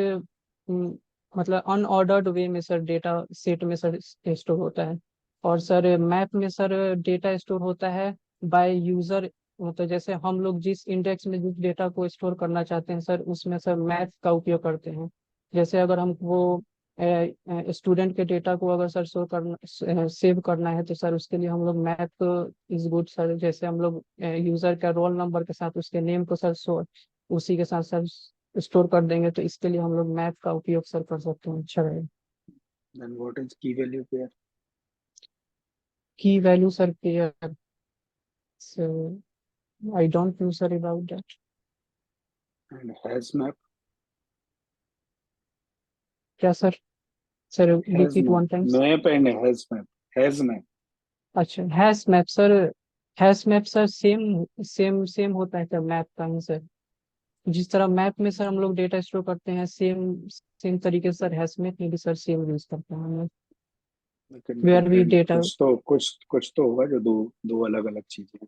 मतलब अनऑर्डर्ड वे में सर डेटा सेट में सर स्टोर होता है। और सर मैप में सर डेटा स्टोर होता है बाय यूजर, मतलब जैसे हम लोग जिस इंडेक्स में जिस डेटा को स्टोर करना चाहते हैं सर उसमें सर मैप का उपयोग करते हैं। जैसे अगर हम वो स्टूडेंट के डेटा को अगर सर शो करना, सेव करना है तो सर उसके लिए हम लोग मैप इज गुड सर। जैसे हम लोग यूजर का रोल नंबर के साथ उसके नेम को सर शो उसी के साथ सर स्टोर कर देंगे, तो इसके लिए हम लोग मैप का उपयोग सर कर सकते हैं। अच्छा रहेगा। Then what is key value pair? की value sir pair, so I don't know sir about that. And hash map? क्या sir, sir Hash repeat map. One times. Map and hash map. Hash map. अच्छा, hash map sir same होता है क्या map का answer? जिस तरह map में sir हम लोग डेटा स्टोर करते हैं, सेम सेम तरीके से सर हैश मैप में भी सर सेम यूज करते हैं हम लोग, लेकिन वेयर भी डिफरेंट डेटा। कुछ तो होगा जो दो दो अलग अलग चीजें हैं।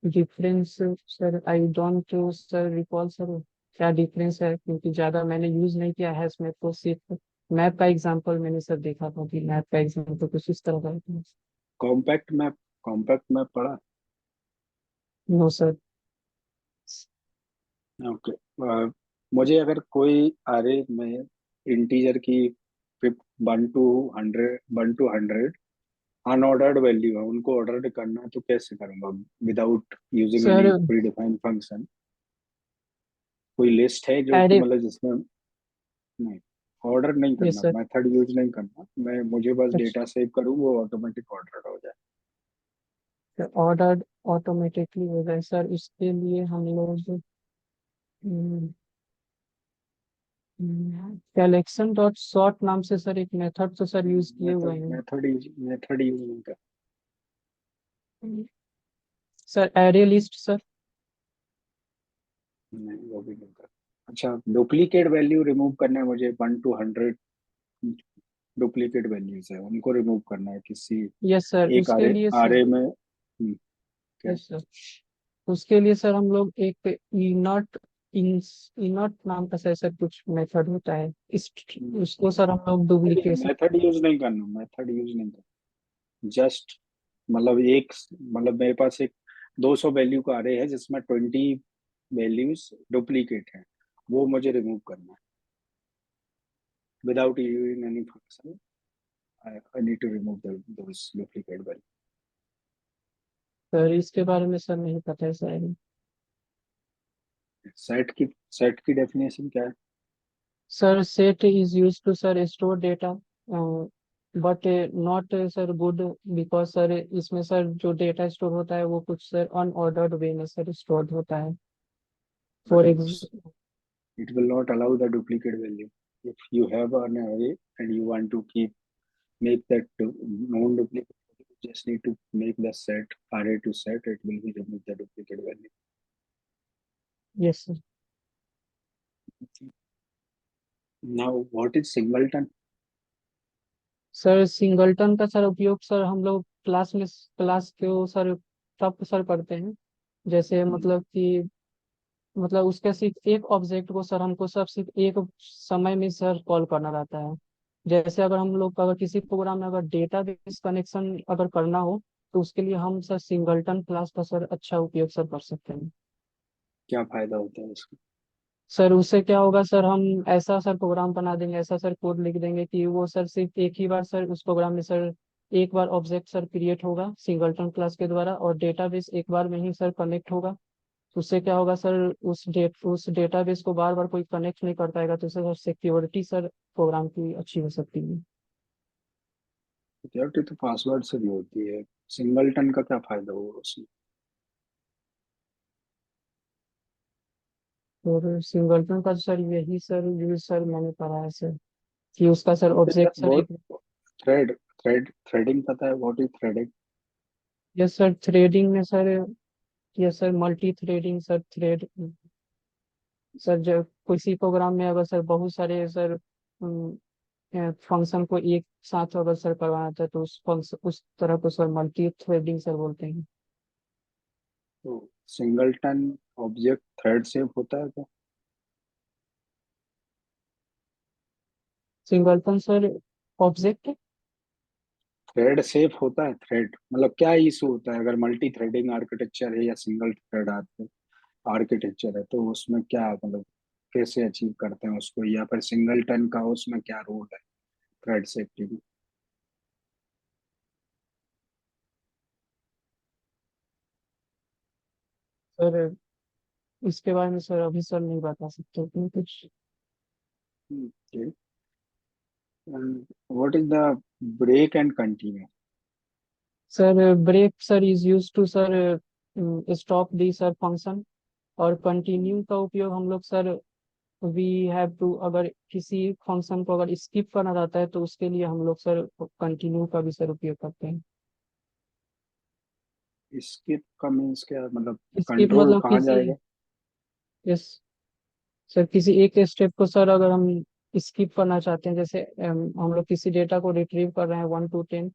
Difference sir I don't sir recall sir, क्या डिफरेंस है, क्योंकि ज्यादा मैंने यूज नहीं किया हैश मैप को, सिर्फ मैप का एग्जांपल मैंने सर देखा था कि मैप का एग्जांपल कुछ इस तरह का है। कॉम्पैक्ट मैप पढ़ा। No sir. ओके। मुझे अगर कोई अरे में इंटीजर की 1 to 100 अनऑर्डर्ड वैल्यू है, उनको ऑर्डर करना है तो कैसे करूंगा without using sir any pre defined function? कोई लिस्ट है जो कि एरे, मतलब जिसमें नहीं, ऑर्डर नहीं यस करना, सर। मेथड यूज नहीं करना, मुझे बस अच्छा, डेटा सेव करूँ वो ऑटोमेटिक ऑर्डर हो जाए। ऑर्डर ऑटोमेटिकली हो जाए सर, इसके लिए हम लोग कलेक्शन डॉट सॉर्ट नाम से सर एक मेथड तो सर यूज किए हुए मेथड हैं मेथड यूज नहीं कर। सर। Array list sir. नहीं, वो भी नहीं कर। अच्छा, डुप्लीकेट वैल्यू रिमूव करना है मुझे, 1 to 100 डुप्लीकेट वैल्यूज है उनको रिमूव करना है किसी यस सर, एक उसके आरे लिए सर। आरे में। क्या? यस सर, उसके लिए सर हम लोग एक इनॉट इन इनॉट नाम का सर कुछ मेथड होता है, इस उसको सर हम लोग डुप्लीकेशन। मेथड यूज नहीं करना, जस्ट मतलब मेरे पास एक 200 वैल्यू का अरे है जिसमें 20 वैल्यूज डुप्लीकेट हैं, वो मुझे रिमूव करना है without using any function. I need to remove those duplicate value. Sir इसके बारे में सर नहीं पता है सर। सेट की डेफिनेशन क्या है? Sir set is use to sir store data, but not sir good, because sir इसमें सर जो डेटा स्टोर होता है वो कुछ सर अनऑर्डर्ड वे में सर स्टोर होता है। But for example it will not allow the duplicate value. If you have an array and you want to make that non-duplicate, you just need to make the array to set, it will be remove the duplicate value. Yes sir. Now, what is singleton? Sir singleton का sir उपयोग sir हम लोग class को sir तब sir करते हैं, जैसे मतलब कि मतलब उसके सिर्फ एक ऑब्जेक्ट को सर हमको सब सिर्फ एक समय में सर कॉल करना रहता है। जैसे अगर हम लोग अगर किसी प्रोग्राम में अगर डेटाबेस कनेक्शन अगर करना हो, तो उसके लिए हम सर सिंगलटन क्लास का सर अच्छा उपयोग सर कर सकते हैं। क्या फायदा होता है इसका? सर उससे क्या होगा सर, हम ऐसा सर प्रोग्राम बना देंगे, ऐसा सर कोड लिख देंगे कि वो सर सिर्फ एक ही बार सर उस प्रोग्राम में सर एक बार ऑब्जेक्ट सर क्रिएट होगा सिंगलटन क्लास के द्वारा, और डेटाबेस एक बार में ही सर कनेक्ट होगा। तो उससे क्या होगा सर, उस डेटाबेस को बार बार कोई कनेक्ट नहीं कर पाएगा, तो सर सिक्योरिटी सर प्रोग्राम की अच्छी हो सकती है। सिक्योरिटी तो पासवर्ड से भी होती है, सिंगलटन का क्या फायदा होगा उसमें? और सिंगलटन का सर यही सर यूज सर मैंने पढ़ा है सर, कि उसका सर ऑब्जेक्ट सर वो एक। थ्रेडिंग पता है? What is threading? Yes sir, threading में sir, yes sir multithreading sir, thread sir जब किसी प्रोग्राम में अगर सर बहुत सारे सर फंक्शन को एक साथ अगर सर करवाना था, तो उस फंक्शन उस तरह को सर मल्टी थ्रेडिंग सर बोलते हैं। तो सिंगलटन ऑब्जेक्ट थ्रेड सेव होता है क्या? Singleton sir object. Thread safe होता है? थ्रेड मतलब क्या इशू होता है अगर मल्टी थ्रेडिंग आर्किटेक्चर है या सिंगल थ्रेड आर्किटेक्चर है, तो उसमें क्या मतलब कैसे अचीव करते हैं उसको, या फिर सिंगलटन का उसमें क्या रोल है थ्रेड सेफ्टी में? सर इसके बारे में सर अभी सर नहीं बता सकते क्योंकि कुछ। What is the break and continue? Sir break sir is use to sir stop the sir function, और कंटिन्यू का उपयोग हम लोग सर वी हैव टू, अगर किसी फंक्शन को अगर स्किप करना रहता है तो उसके लिए हम लोग सर कंटिन्यू का भी सर उपयोग करते हैं। स्किप का मीन्स क्या, मतलब स्किप कंट्रोल मतलब कहाँ किसी, जाएगा? यस सर, किसी एक स्टेप को सर अगर हम स्किप करना चाहते हैं, जैसे हम लोग किसी डेटा को रिट्रीव कर रहे हैं 1 to 10,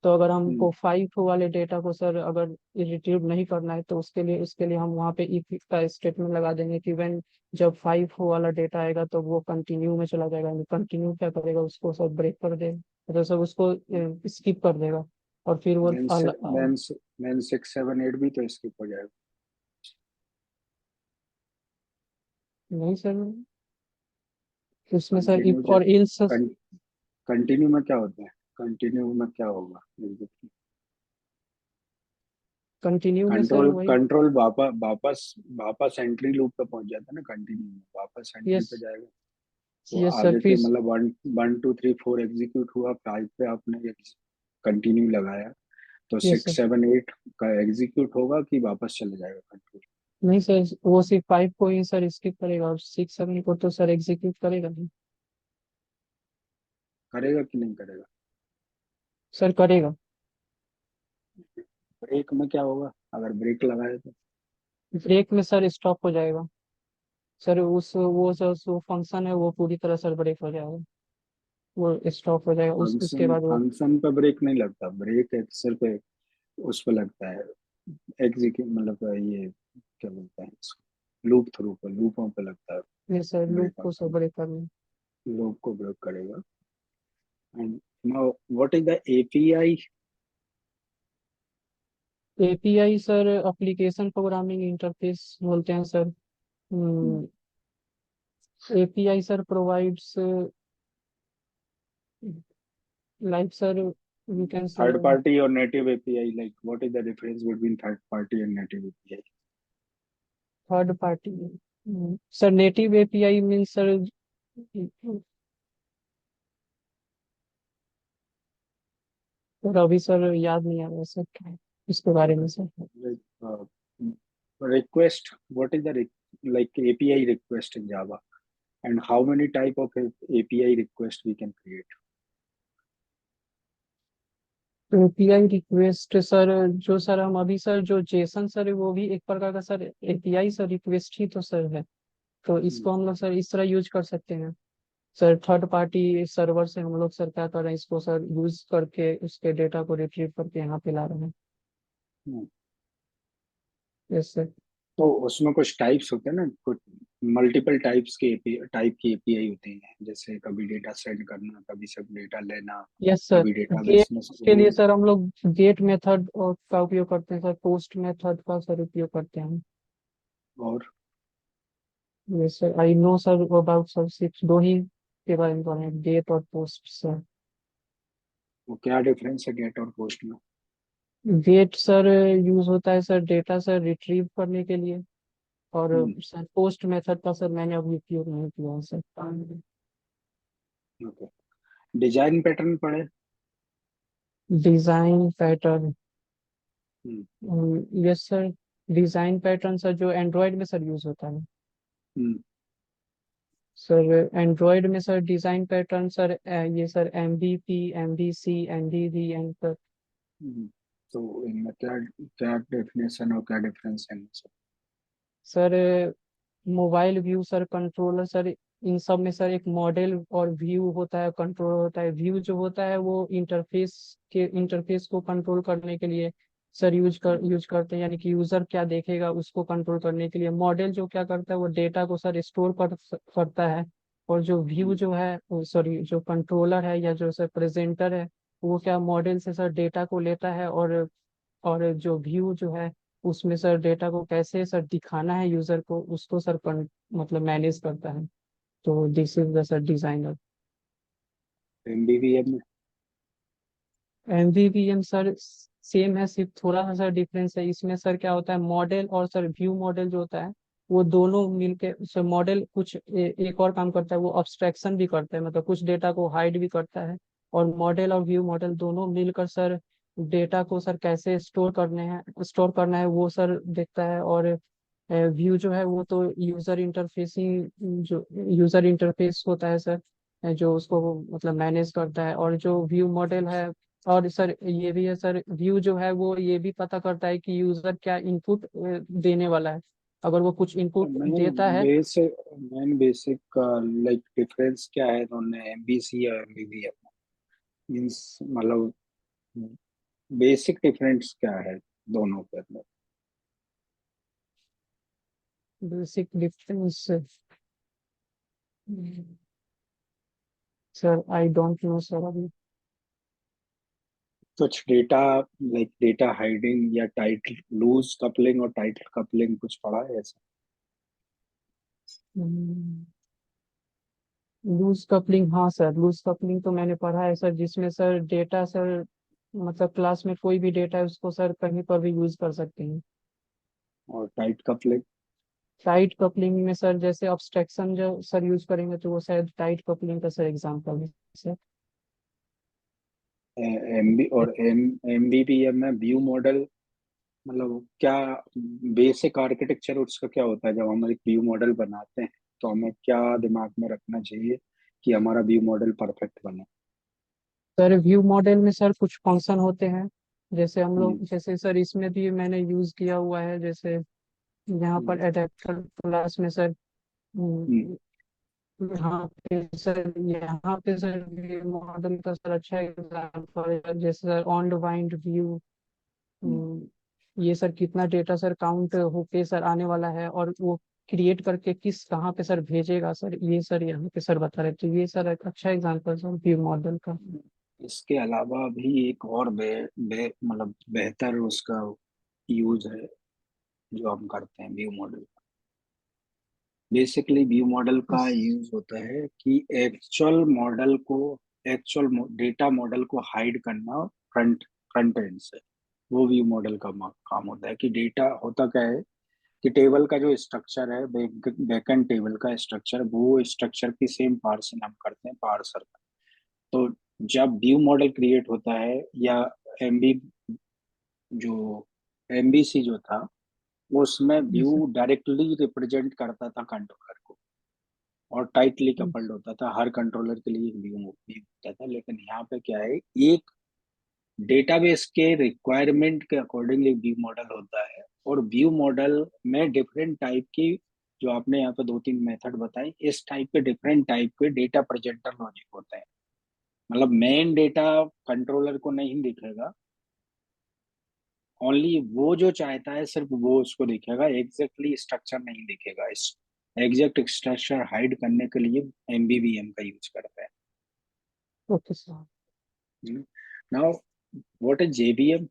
तो अगर हमको 5 वाले डेटा को सर अगर रिट्रीव नहीं करना है तो उसके लिए हम वहाँ पे इफ का स्टेटमेंट लगा देंगे कि व्हेन, जब 5 वाला डेटा आएगा तो वो कंटिन्यू में चला जाएगा। कंटिन्यू क्या करेगा, उसको सब ब्रेक कर देगा, मतलब सब उसको स्किप कर देगा और फिर वो देन देन देन 6 7 8 भी तो स्किप हो जाएगा। नहीं सर, उसमें सर कंटिन्यू इफ और इल्स। कंटिन्यू में क्या होता है? कंटिन्यू में क्या होगा? कंटिन्यू में सर कंट्रोल वही, कंट्रोल वापस वापस वापस एंट्री लूप पे पहुंच जाता है ना, कंटिन्यू में वापस एंट्री यस पे जाएगा। तो यस सर, आगे के फिर मतलब 1 1 2 3 4 एग्जीक्यूट हुआ, 5 पे आपने कंटिन्यू लगाया, तो यस सर। 6 7 8 का एग्जीक्यूट होगा कि वापस चले जाएगा कंट्रोल? नहीं सर, वो सिर्फ 5 को ही सर स्किप करेगा और 6 7 को तो सर एग्जीक्यूट करेगा नहीं। करेगा कि नहीं करेगा? सर करेगा। ब्रेक में क्या होगा अगर ब्रेक लगाए तो? ब्रेक में सर स्टॉप हो जाएगा सर, उस वो सर जो फंक्शन है वो पूरी तरह सर ब्रेक हो जाएगा, वो स्टॉप हो जाएगा, उसके फंक्शन बाद वो, फंक्शन पे ब्रेक नहीं लगता, ब्रेक सिर्फ उस पे लगता है, एग्जीक्यूट मतलब ये क्या बोलते हैं इसको, लूप थ्रू पे, लूपों पे लगता है नहीं सर लूप ब्रेक को आपका, सर ब्रेक करना। लूप को ब्रेक करेगा। And now what is the API? API sir application programming interface बोलते हैं sir. API sir provides, like sir we can say, third party और native API, like what is the difference between third party and native API? Third party sir, native API means sir, sir अभी sir याद नहीं आ रहा sir क्या है इसके बारे में sir. Request, what is the like API request in Java, and how many type of API request we can create? API request sir, जो सर हम अभी सर जो जेसन सर है वो भी एक प्रकार का सर एपीआई सर रिक्वेस्ट ही तो सर है, तो इसको हम लोग सर इस तरह यूज कर सकते हैं सर। थर्ड पार्टी सर्वर से हम लोग सर क्या कर रहे हैं, इसको सर यूज करके उसके डेटा को रिट्रीव करके यहाँ पे ला रहे हैं। हम्म, यस सर। तो उसमें कुछ टाइप्स होते हैं ना, कुछ मल्टीपल टाइप्स के एपीआई, टाइप की एपीआई होती हैं, जैसे कभी डेटा सेंड करना, कभी सब डेटा लेना, यस सर, कभी गेट डेटाबेस में के लिए वो। सर हम लोग गेट मेथड का उपयोग करते हैं सर, पोस्ट मेथड का सर उपयोग करते हैं। और yes sir, I know sir about sir सिर्फ दो ही के बारे में पढ़े हैं, गेट और पोस्ट सर। वो क्या डिफरेंस है गेट और पोस्ट में? गेट सर यूज होता है सर डेटा सर रिट्रीव करने के लिए, और सर पोस्ट मेथड का सर मैंने अभी उपयोग नहीं किया है सर। ओके, डिजाइन पैटर्न पढ़े? Design pattern, hmm yes sir, design pattern sir जो एंड्रॉयड में सर यूज होता है हम्म सर। एंड्रॉयड में सर डिजाइन पैटर्न सर ये sir MVP, MVC, NDV and sir. Hmm. तो इनमें क्या क्या डेफिनेशन और क्या डिफरेंस है इनमें से? Sir mobile view sir, controller sir, इन सब में सर एक मॉडल और व्यू होता है, कंट्रोलर होता है। व्यू जो होता है वो इंटरफेस को कंट्रोल करने के लिए सर यूज करते हैं, यानी कि यूजर क्या देखेगा उसको कंट्रोल करने के लिए। मॉडल जो क्या करता है वो डेटा को सर स्टोर करता है, और जो व्यू हम्म, जो है, सॉरी, जो कंट्रोलर है या जो सर प्रेजेंटर है, वो क्या मॉडल से सर डेटा को लेता है, और जो व्यू जो है उसमें सर डेटा को कैसे सर दिखाना है यूजर को, उसको सर मतलब मैनेज करता है। तो this is the sir designer. MVVM में? एमवीवीएम सर सेम है, सिर्फ थोड़ा सा सर डिफरेंस है। इसमें सर क्या होता है, मॉडल और सर व्यू मॉडल जो होता है वो दोनों मिलके सर, मॉडल कुछ एक और काम करता है, वो अब्स्ट्रैक्शन भी करता है, मतलब कुछ डेटा को हाइड भी करता है। और मॉडल और व्यू मॉडल दोनों मिलकर सर डेटा को सर कैसे स्टोर करना है वो सर देखता है। और व्यू जो है वो तो जो यूजर इंटरफेस होता है सर, जो उसको मतलब मैनेज करता है। और जो व्यू मॉडल है, और सर ये भी है सर, व्यू जो है वो ये भी पता करता है कि यूजर क्या इनपुट देने वाला है। अगर वो कुछ इनपुट मेन देता है। Basic main basic like difference क्या है दोनों एमबीसी या एमबीबीएम मींस, मतलब बेसिक डिफरेंस क्या है दोनों के अंदर? Basic difference sir I don't know sir अभी। कुछ डेटा लाइक डेटा हाइडिंग या टाइट लूज कपलिंग और टाइट कपलिंग कुछ पढ़ा है ऐसा? लूज कपलिंग, हाँ सर, लूज कपलिंग तो मैंने पढ़ा है सर, जिसमें सर डेटा सर मतलब क्लास में कोई भी डेटा है उसको सर कहीं पर भी यूज कर सकते हैं। और टाइट कपलिंग? टाइट कपलिंग में सर जैसे अब्स्ट्रैक्शन जो सर यूज करेंगे तो वो शायद टाइट कपलिंग का सर एग्जांपल है सर। एमबी और एमबीबीएम में व्यू मॉडल, मतलब क्या बेसिक आर्किटेक्चर उसका क्या होता है? जब हम एक व्यू मॉडल बनाते हैं तो हमें क्या दिमाग में रखना चाहिए कि हमारा व्यू मॉडल परफेक्ट बने? सर व्यू मॉडल में सर कुछ फंक्शन होते हैं, जैसे हम हम्म, लोग जैसे सर इसमें भी मैंने यूज किया हुआ है, जैसे यहाँ हम्म, पर एडेप्टर क्लास में सर। हम्म, यहाँ पे सर व्यू मॉडल का सर अच्छा एग्जांपल है, जैसे सर ऑन डिफाइंड व्यू। हम्म। ये सर कितना डेटा सर काउंट होके सर आने वाला है, और वो क्रिएट करके किस कहाँ पे सर भेजेगा सर, ये सर यहाँ पे सर बता रहे, तो ये सर एक अच्छा एग्जांपल सर व्यू मॉडल का। इसके अलावा भी एक और मतलब बेहतर उसका यूज है जो हम करते हैं view model. Basically view model का इस- यूज होता है कि एक्चुअल डेटा मॉडल को हाइड करना फ्रंट एंड से। वो व्यू मॉडल का काम होता है कि डेटा होता क्या है कि टेबल का जो स्ट्रक्चर है, बैकएंड टेबल का स्ट्रक्चर, वो स्ट्रक्चर की सेम पार्सिंग हम करते हैं पार्सर का। तो जब व्यू मॉडल क्रिएट होता है या एमबी जो एमबीसी जो था, उसमें व्यू इस- डायरेक्टली रिप्रेजेंट करता था कंट्रोलर को और टाइटली कपल्ड होता था। हर कंट्रोलर के लिए एक व्यू होता था। लेकिन यहाँ पे क्या है, एक डेटाबेस के रिक्वायरमेंट के अकॉर्डिंग एक व्यू मॉडल होता है। और व्यू मॉडल में डिफरेंट टाइप की, जो आपने यहाँ पे दो तीन मेथड बताए, इस टाइप के डिफरेंट टाइप के डेटा प्रेजेंटर लॉजिक होते हैं। मतलब मेन डेटा कंट्रोलर को नहीं दिखेगा, ओनली वो जो चाहता है सिर्फ वो उसको दिखेगा, एग्जैक्टली स्ट्रक्चर नहीं दिखेगा। इस एग्जैक्ट स्ट्रक्चर हाइड करने के लिए एमबीवीएम का यूज करते ओके सर। हैं। Now what is JVM?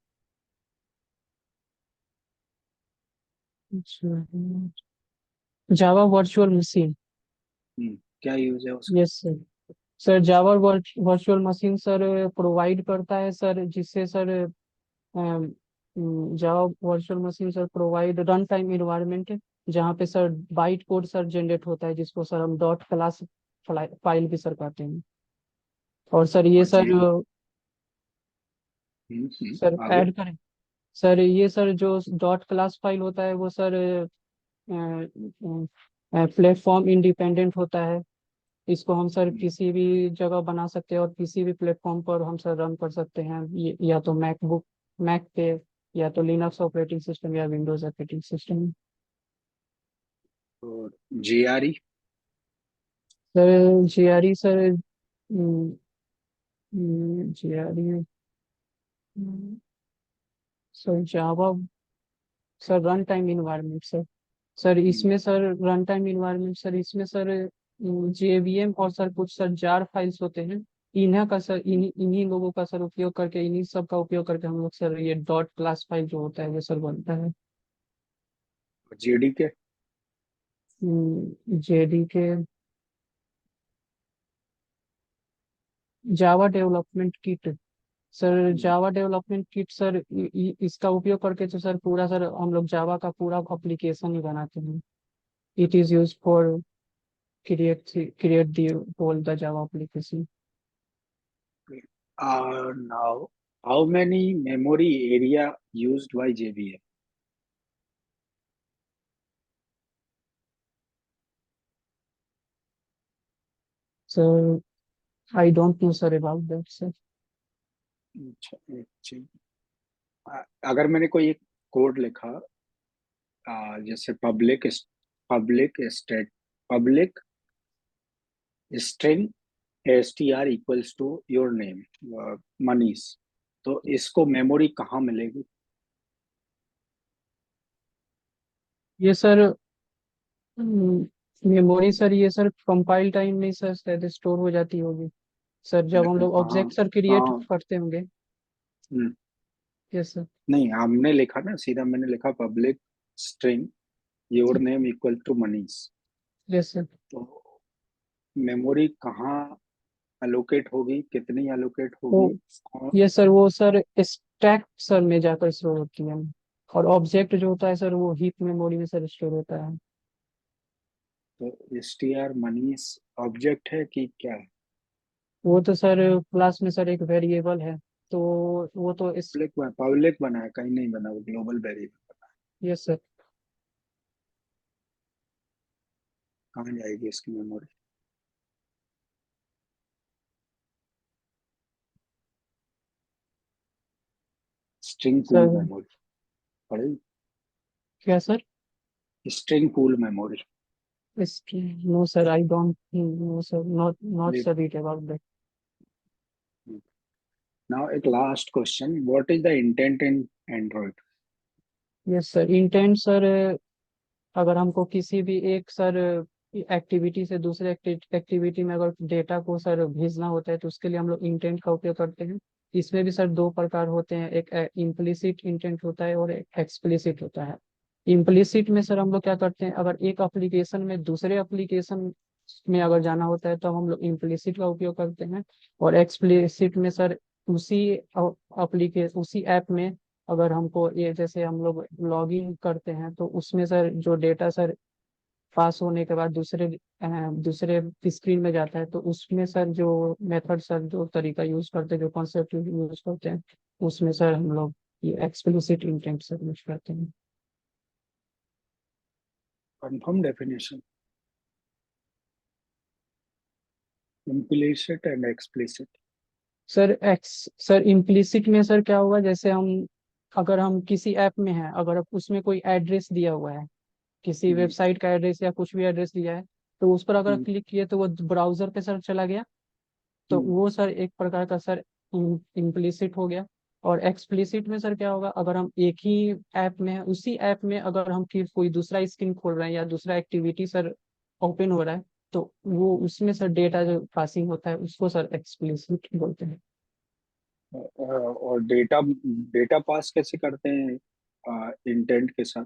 Java virtual machine. क्या यूज है उसका? Yes sir. Sir Java virtual machine sir provide करता है सर, जिससे sir Java virtual machine sir provide run time environment, जहाँ पे sir byte code sir generate होता है, जिसको सर हम डॉट क्लास फाइल भी सर कहते हैं। और सर ये और सर सर आगे? ऐड करें। सर ये सर जो डॉट क्लास फाइल होता है वो सर प्लेटफॉर्म इंडिपेंडेंट होता है। इसको हम सर किसी भी जगह बना सकते हैं और किसी भी प्लेटफॉर्म पर हम सर रन कर सकते हैं, या तो मैक पे, या तो लिनक्स ऑपरेटिंग सिस्टम, या विंडोज ऑपरेटिंग सिस्टम। और JRE? Sir GRE sir, GRE sir Java sir run time environment sir. Sir इसमें sir run time environment sir, इसमें सर जेवीएम और सर कुछ सर जार फाइल्स होते हैं। इन्हीं का सर इन्हीं लोगों का सर उपयोग करके, इन्हीं सब का उपयोग करके हम लोग सर ये डॉट क्लास फाइल जो होता है वो सर बनता है। जेडी के? जेडी के Java development kit. Sir Java development kit sir इसका उपयोग करके तो सर पूरा सर हम लोग जावा का पूरा एप्लीकेशन ही बनाते हैं। It is use for create the whole the Java application. Now, how many memory area used by JVM? Sir I don't know sir about that sir. अच्छा, एक चीज, अगर मैंने कोई एक कोड लिखा, जैसे public state public string str equals to your name Manish, तो इसको मेमोरी कहाँ मिलेगी? ये सर मेमोरी सर, ये सर कंपाइल टाइम में सर शायद स्टोर हो जाती होगी सर, जब हम लेकिन लोग कहाँ? ऑब्जेक्ट सर क्रिएट कहाँ? करते होंगे। Hmm, yes sir. नहीं, हमने लिखा ना, सीधा मैंने लिखा public string your name equal to Manish, yes sir. तो मेमोरी कहाँ अलोकेट होगी, कितनी अलोकेट वो होगी? और ये सर, वो सर स्टैक सर में जाकर स्टोर होती है, और ऑब्जेक्ट जो होता है सर वो हीप मेमोरी में सर स्टोर होता है। तो str मनीष ऑब्जेक्ट है कि क्या है? वो तो सर क्लास में सर एक वेरिएबल है, तो वो तो इस। पब्लिक बना है, कहीं नहीं बना, वो ग्लोबल वेरिएबल। Yes sir. कहाँ जाएगी इसकी memory? String pool sir memory पढ़ी? क्या सर? String pool memory. इसकी no sir, I don't know sir, not not sir read about that. Now एक last question, what is the intent in Android? Yes sir, intent sir, अगर हमको किसी भी एक sir activity से दूसरे activity में अगर डेटा को सर भेजना होता है तो उसके लिए हम लोग इंटेंट का उपयोग करते हैं। इसमें भी सर दो प्रकार होते हैं, एक इम्प्लिसिट इंटेंट होता है और एक एक्सप्लिसिट होता है। इम्प्लिसिट में सर हम लोग क्या करते हैं, अगर एक एप्लीकेशन में दूसरे एप्लीकेशन में अगर जाना होता है तो हम लोग इम्प्लिसिट का उपयोग करते हैं। और एक्सप्लिसिट में सर उसी एप्लीकेशन उसी ऐप में अगर हमको ये जैसे हम लोग लॉग इन करते हैं तो उसमें सर जो डेटा सर पास होने के बाद दूसरे स्क्रीन में जाता है, तो उसमें सर जो मेथड सर जो तरीका यूज करते हैं, जो कॉन्सेप्ट यूज करते हैं, उसमें सर हम लोग ये एक्सप्लिसिट इंटेंट सर यूज करते हैं। Confirm definition, implicit and explicit. Sir implicit में सर क्या होगा, जैसे हम अगर हम किसी ऐप में हैं, अगर उसमें कोई एड्रेस दिया हुआ है, किसी वेबसाइट का एड्रेस या कुछ भी एड्रेस दिया है, तो उस पर अगर क्लिक किए तो वो ब्राउजर पे सर चला गया, तो वो सर एक प्रकार का सर इम्प्लिसिट हो गया। और एक्सप्लिसिट में सर क्या होगा, अगर हम एक ही ऐप में हैं, उसी ऐप में अगर हम कोई दूसरा स्क्रीन खोल रहे हैं या दूसरा एक्टिविटी सर ओपन हो रहा है, तो वो उसमें सर डेटा जो पासिंग होता है उसको सर एक्सप्लिसिट बोलते हैं। और डेटा डेटा पास कैसे करते हैं इंटेंट के साथ?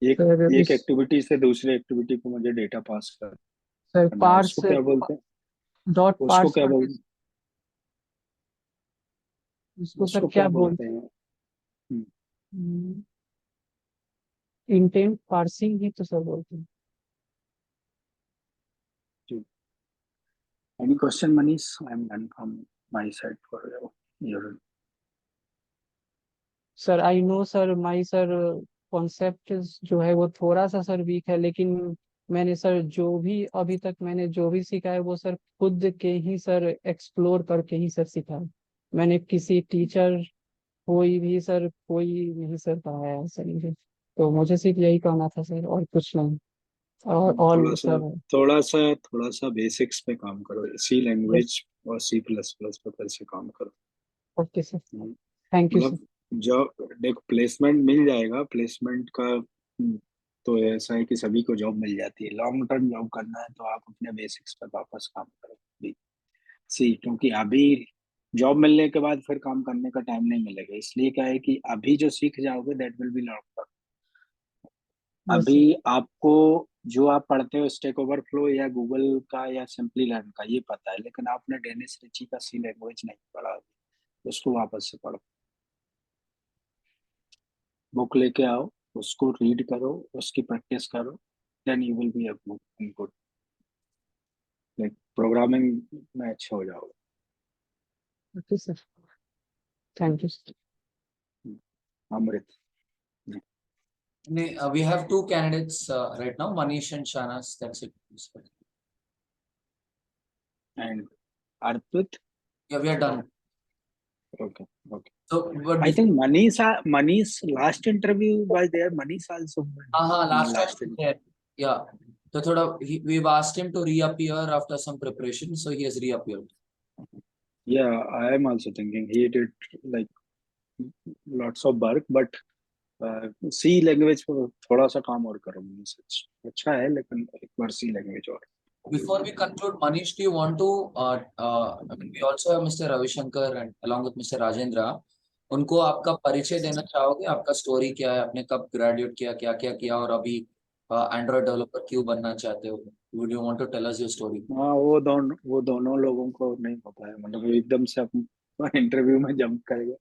एक सर एक उस एक्टिविटी से दूसरी एक्टिविटी को मुझे डेटा पास सर करना है, पार्स उसको क्या बोलते हैं? डॉट उसको पार्स क्या करके बोलते उसको सर उसको क्या क्या बोल बोलते हैं? इंटेंट पार्सिंग ही तो सर बोलते हैं। Any question Manish? I am done from my side for your. Sir I know sir, my sir concept जो है वो थोड़ा सा सर वीक है, लेकिन मैंने सर जो भी अभी तक मैंने जो भी सीखा है वो सर खुद के ही सर एक्सप्लोर करके ही सर सीखा है। मैंने किसी टीचर कोई भी सर कोई नहीं सर पढ़ाया है सर मुझे, तो मुझे सिर्फ यही कहना था सर, और कुछ नहीं। और थोड़ा ऑल सा सर। थोड़ा सा बेसिक्स पे काम करो, सी यस। लैंग्वेज और C++ पे कैसे काम करो। Okay sir. Hmm, thank you sir. मतलब जॉब देख, प्लेसमेंट मिल जाएगा, प्लेसमेंट का तो ऐसा है कि सभी को जॉब मिल जाती है। लॉन्ग टर्म जॉब करना है तो आप अपने बेसिक्स पर वापस काम करो सी, क्योंकि अभी जॉब मिलने के बाद फिर काम करने का टाइम नहीं मिलेगा, इसलिए क्या है कि अभी जो सीख जाओगे that will be long term. Yes अभी सर। आपको जो आप पढ़ते हो स्टैक ओवरफ्लो या गूगल का या सिंपली लर्न का ये पता है, लेकिन आपने डेनिस रिची का सी लैंग्वेज नहीं पढ़ा, उसको वापस से पढ़ो, बुक लेके आओ, उसको रीड करो, उसकी प्रैक्टिस करो, then you will be a good, like programming में अच्छे हो जाओगे। Okay sir. Thank you sir. Amrit. We have two candidates right now, Manish and Shahanas. That's it. And Arpit? Yeah, we are done. Okay. So, but I think Manish last interview was there. Manish also. last last time, yeah. So we've asked him to reappear after some preparation, so he has reappeared. Yeah, I am also thinking he did like lots of work, but C language पर थोड़ा सा काम और करो Manish. अच्छा है लेकिन एक बार सी लैंग्वेज और. Before we conclude, Manish, do you want to? We also have Mr. Ravishankar and along with Mr. Rajendra. उनको आपका परिचय देना चाहोगे? आपका स्टोरी क्या है? आपने कब ग्रेजुएट किया, क्या क्या किया और अभी एंड्रॉइड डेवलपर क्यों बनना चाहते हो? Would you want to tell us your story? हाँ, वो दोनों लोगों को नहीं पता है, मतलब एकदम से अपन इंटरव्यू में जंप कर गए.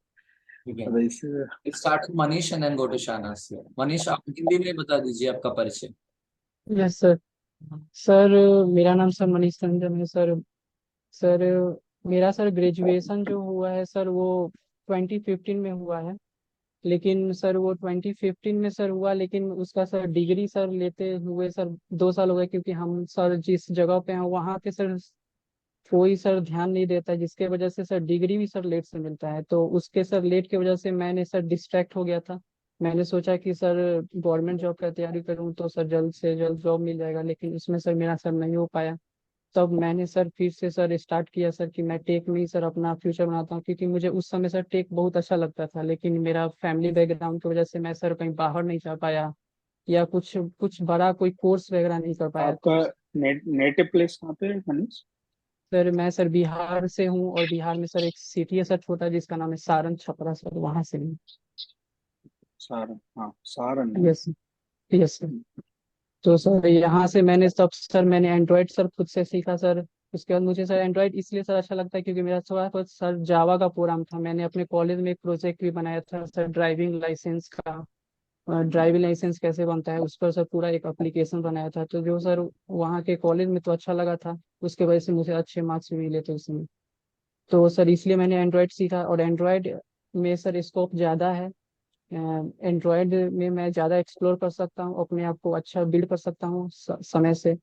Okay. वैसे Let's start with Manish and then go to Shahanas. Manish, आप हिंदी में बता दीजिए आपका परिचय. Yes sir. सर मेरा नाम सर मनीष रंजन है सर. सर मेरा सर ग्रेजुएशन जो हुआ है सर वो 2015 में हुआ है. लेकिन सर वो 2015 में सर हुआ, लेकिन उसका सर डिग्री सर लेते हुए सर 2 साल हो गए, क्योंकि हम सर जिस जगह पे हैं वहाँ के सर कोई सर ध्यान नहीं देता है, जिसके वजह से सर डिग्री भी सर लेट से मिलता है. तो उसके सर लेट की वजह से मैंने सर डिस्ट्रैक्ट हो गया था. मैंने सोचा कि सर गवर्नमेंट जॉब का तैयारी करूं तो सर जल्द से जल्द जॉब मिल जाएगा, लेकिन उसमें सर मेरा सर नहीं हो पाया. तब मैंने सर फिर से सर स्टार्ट किया सर कि मैं टेक में ही सर अपना फ्यूचर बनाता हूँ, क्योंकि मुझे उस समय सर टेक बहुत अच्छा लगता था. लेकिन मेरा फैमिली बैकग्राउंड की वजह से मैं सर कहीं बाहर नहीं जा पाया या कुछ कुछ बड़ा कोई कोर्स वगैरह नहीं कर पाया. आपका नेटिव प्लेस कहाँ पे है मनीष? सर मैं सर बिहार से हूँ, और बिहार में सर एक सिटी है सर छोटा जिसका नाम है सारण छपरा सर, वहां से हूँ. सारण, हाँ सारण है. यस. Yes sir. तो सर यहाँ से मैंने तब सर मैंने एंड्रॉइड सर खुद से सीखा सर. उसके बाद मुझे सर एंड्रॉइड इसलिए सर अच्छा लगता है क्योंकि मेरा थोड़ा बहुत सर जावा का प्रोग्राम था. मैंने अपने कॉलेज में एक प्रोजेक्ट भी बनाया था सर ड्राइविंग लाइसेंस का. ड्राइविंग लाइसेंस कैसे बनता है उस पर सर पूरा एक एप्लीकेशन बनाया था. तो जो सर वहाँ के कॉलेज में तो अच्छा लगा था, उसके वजह से मुझे अच्छे मार्क्स भी मिले थे उसमें. तो सर इसलिए मैंने एंड्रॉयड सीखा, और एंड्रॉयड में सर स्कोप ज़्यादा है. एंड्रॉयड में मैं ज़्यादा एक्सप्लोर कर सकता हूँ, अपने आप को अच्छा बिल्ड कर सकता हूँ समय से.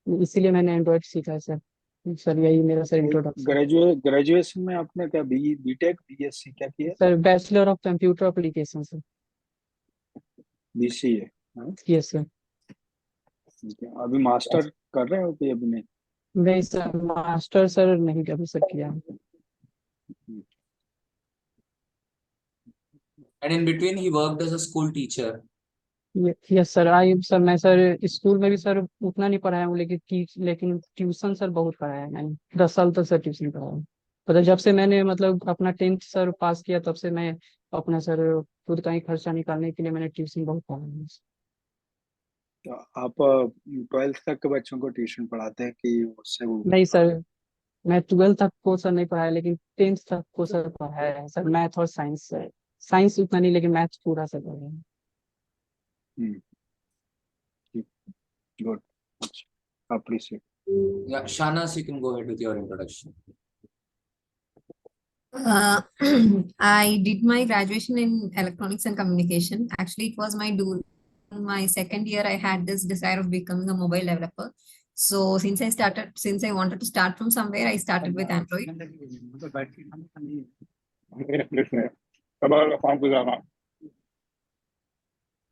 इसीलिए मैंने एंड्रॉयड सीखा है सर. सर यही मेरा सर इंट्रोडक्शन. ग्रेजुएशन में आपने क्या बीटेक बीएससी क्या किया? Sir bachelor of computer application sir. BCA. Yes sir. अभी मास्टर कर रहे हो कि अभी नहीं? नहीं सर, मास्टर सर नहीं कभी सर किया है. And in between, he worked as a school teacher. Yes sir. I sir मैं सर स्कूल में भी सर उतना नहीं पढ़ाया हूँ, लेकिन ट्यूशन सर बहुत पढ़ाया है मैंने. 10 साल तक सर ट्यूशन पढ़ाया हूँ. मतलब जब से मैंने मतलब अपना 10th सर पास किया तब से मैं अपना सर खुद का ही खर्चा निकालने के लिए मैंने ट्यूशन बहुत पढ़ाया है. तो आप 12th तक के बच्चों को ट्यूशन पढ़ाते हैं कि उससे वो? नहीं सर, मैं 12th तक को सर नहीं पढ़ाया, लेकिन 10th तक को सर पढ़ाया है सर. मैथ और साइंस सर. साइंस उतना नहीं, लेकिन मैथ पूरा सर पढ़ाया है. Good. Appreciate. Yeah, Shahanas, you can go ahead with your introduction. I did my graduation in electronics and communication. Actually, it was my second year. I had this desire of becoming a mobile developer. So since I wanted to start from somewhere, I started with Android.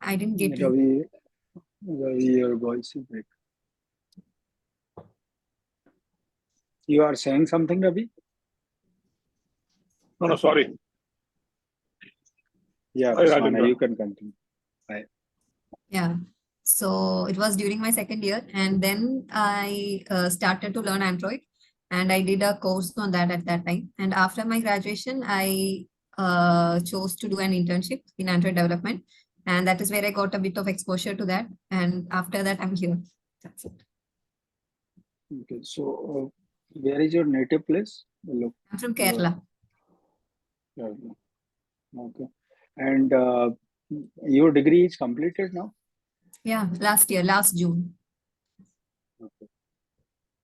I didn't get you. Ravi, your voice is break. You are saying something, Ravi? No, sorry. Yeah, Hi, Shana, Rajendra. you can continue. Yeah. So it was during my second year, and then I started to learn Android, and I did a course on that at that time. And after my graduation, I chose to do an internship in Android development, and that is where I got a bit of exposure to that. And after that, I'm here. That's it. Okay, so where is your native place? Look, I'm from Kerala. okay. And your degree is completed now? Yeah, last June. Okay.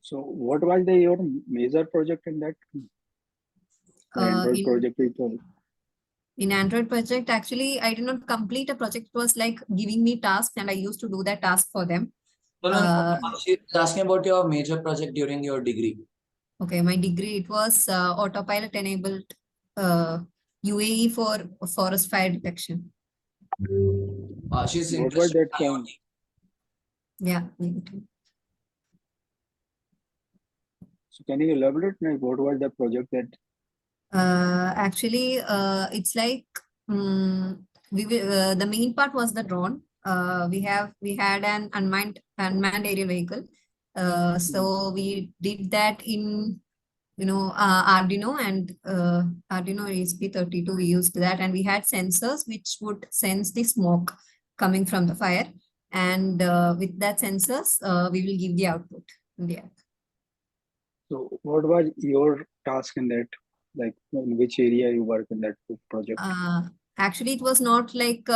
So what was your major project in that? The Android project is all. In Android project, actually, I did not complete a project. It was like giving me tasks, and I used to do that task for them. No, she's asking about your major project during your degree. Okay, my degree, it was autopilot enabled UAE for forest fire detection. She's What was interested that? in IoT. Yeah. So can you elaborate? Like, what was the project that? Actually, it's like the main part was the drone. We had an unmanned aerial vehicle. So we did that in Arduino and Arduino ESP32. We used that, and we had sensors which would sense the smoke coming from the fire, and with that sensors, we will give the output in the app. So what was your task in that? Like, in which area you work in that project? Actually, it was not like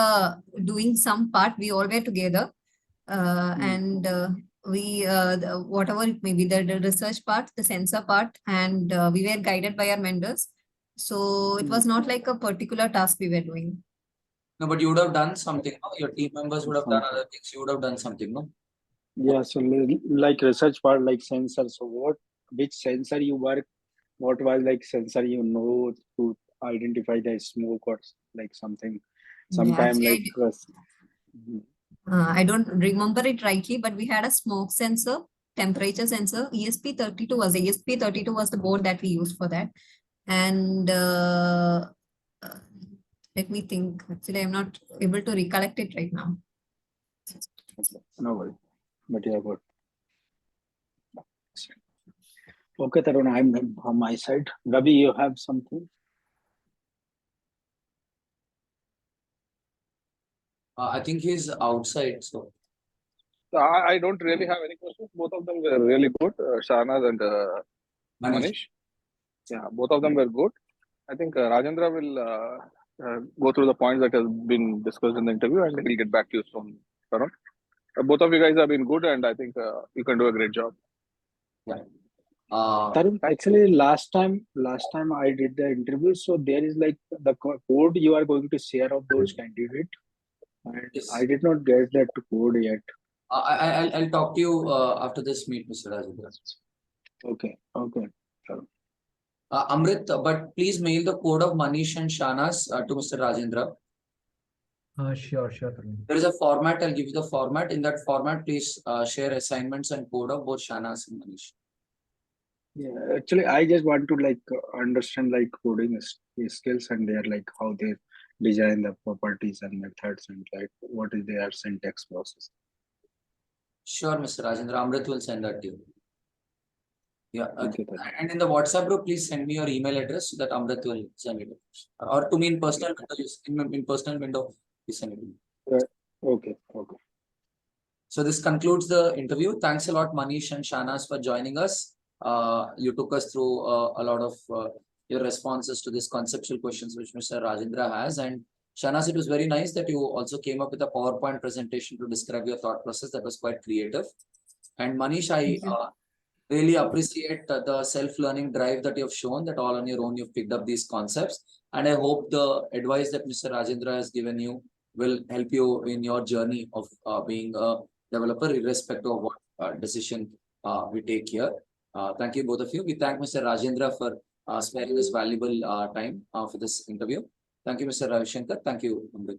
doing some part. We all were together, and whatever it may be, the research part, the sensor part, and we were guided by our mentors. So it was not like a particular task we were doing. No, but you would have done something, no? Your team members would have done other things. You would have done something, no? Yeah, so like research part, like sensor. So which sensor you work? What was like sensor you know to identify the smoke or like something? Sometime like I don't remember it rightly, but we had a smoke sensor, temperature sensor. ESP32 was the board that we used for that. And let me think. Actually, I'm not able to recollect it right now. no worry, but yeah, good. Okay, Tarun, I'm on my side. Ravi, you have something? I think he's outside, so. I don't really have any questions. Both of them were really good, Shahanas and Manish. Yeah, both of them were good. I think Rajendra will go through the points that have been discussed in the interview, and he'll get back to you soon, Tarun. Both of you guys have been good, and I think you can do a great job. Tarun, actually, last time I did the interview, so there is like the code you are going to share of those candidates, and Yes. I did not get that code yet. I'll talk to you after this meet, Mr. Rajendra. Okay, Tarun. Amrit, but please mail the code of Manish and Shanas to Mr. Rajendra. Sure. There is a format. I'll give you the format. In that format, please share assignments and code of both Shanas and Manish. Yeah, actually, I just want to like understand like coding skills and their like how they design the properties and methods and like what is their syntax process. Sure, Mr. Rajendra. Amrit will send that to you. Yeah. Okay, And in the WhatsApp group, please send me your email address so that Amrit will send it. Or to me in personal window, in personal window, please send it. Okay. So this concludes the interview. Thanks a lot, Manish and Shanas, for joining us. You took us through a lot of your responses to these conceptual questions which Mr. Rajendra has. And Shanas, it was very nice that you also came up with a PowerPoint presentation to describe your thought process. That was quite creative. And Manish, I really appreciate the self-learning drive that you have shown, that all on your own you've picked up these concepts. And I hope the advice that Mr. Rajendra has given you will help you in your journey of being a developer, irrespective of what decision we take here. Thank you, both of you. We thank Mr. Rajendra for sparing this valuable time for this interview. Thank you, Mr. Ravi Shankar. Thank you, Amrit.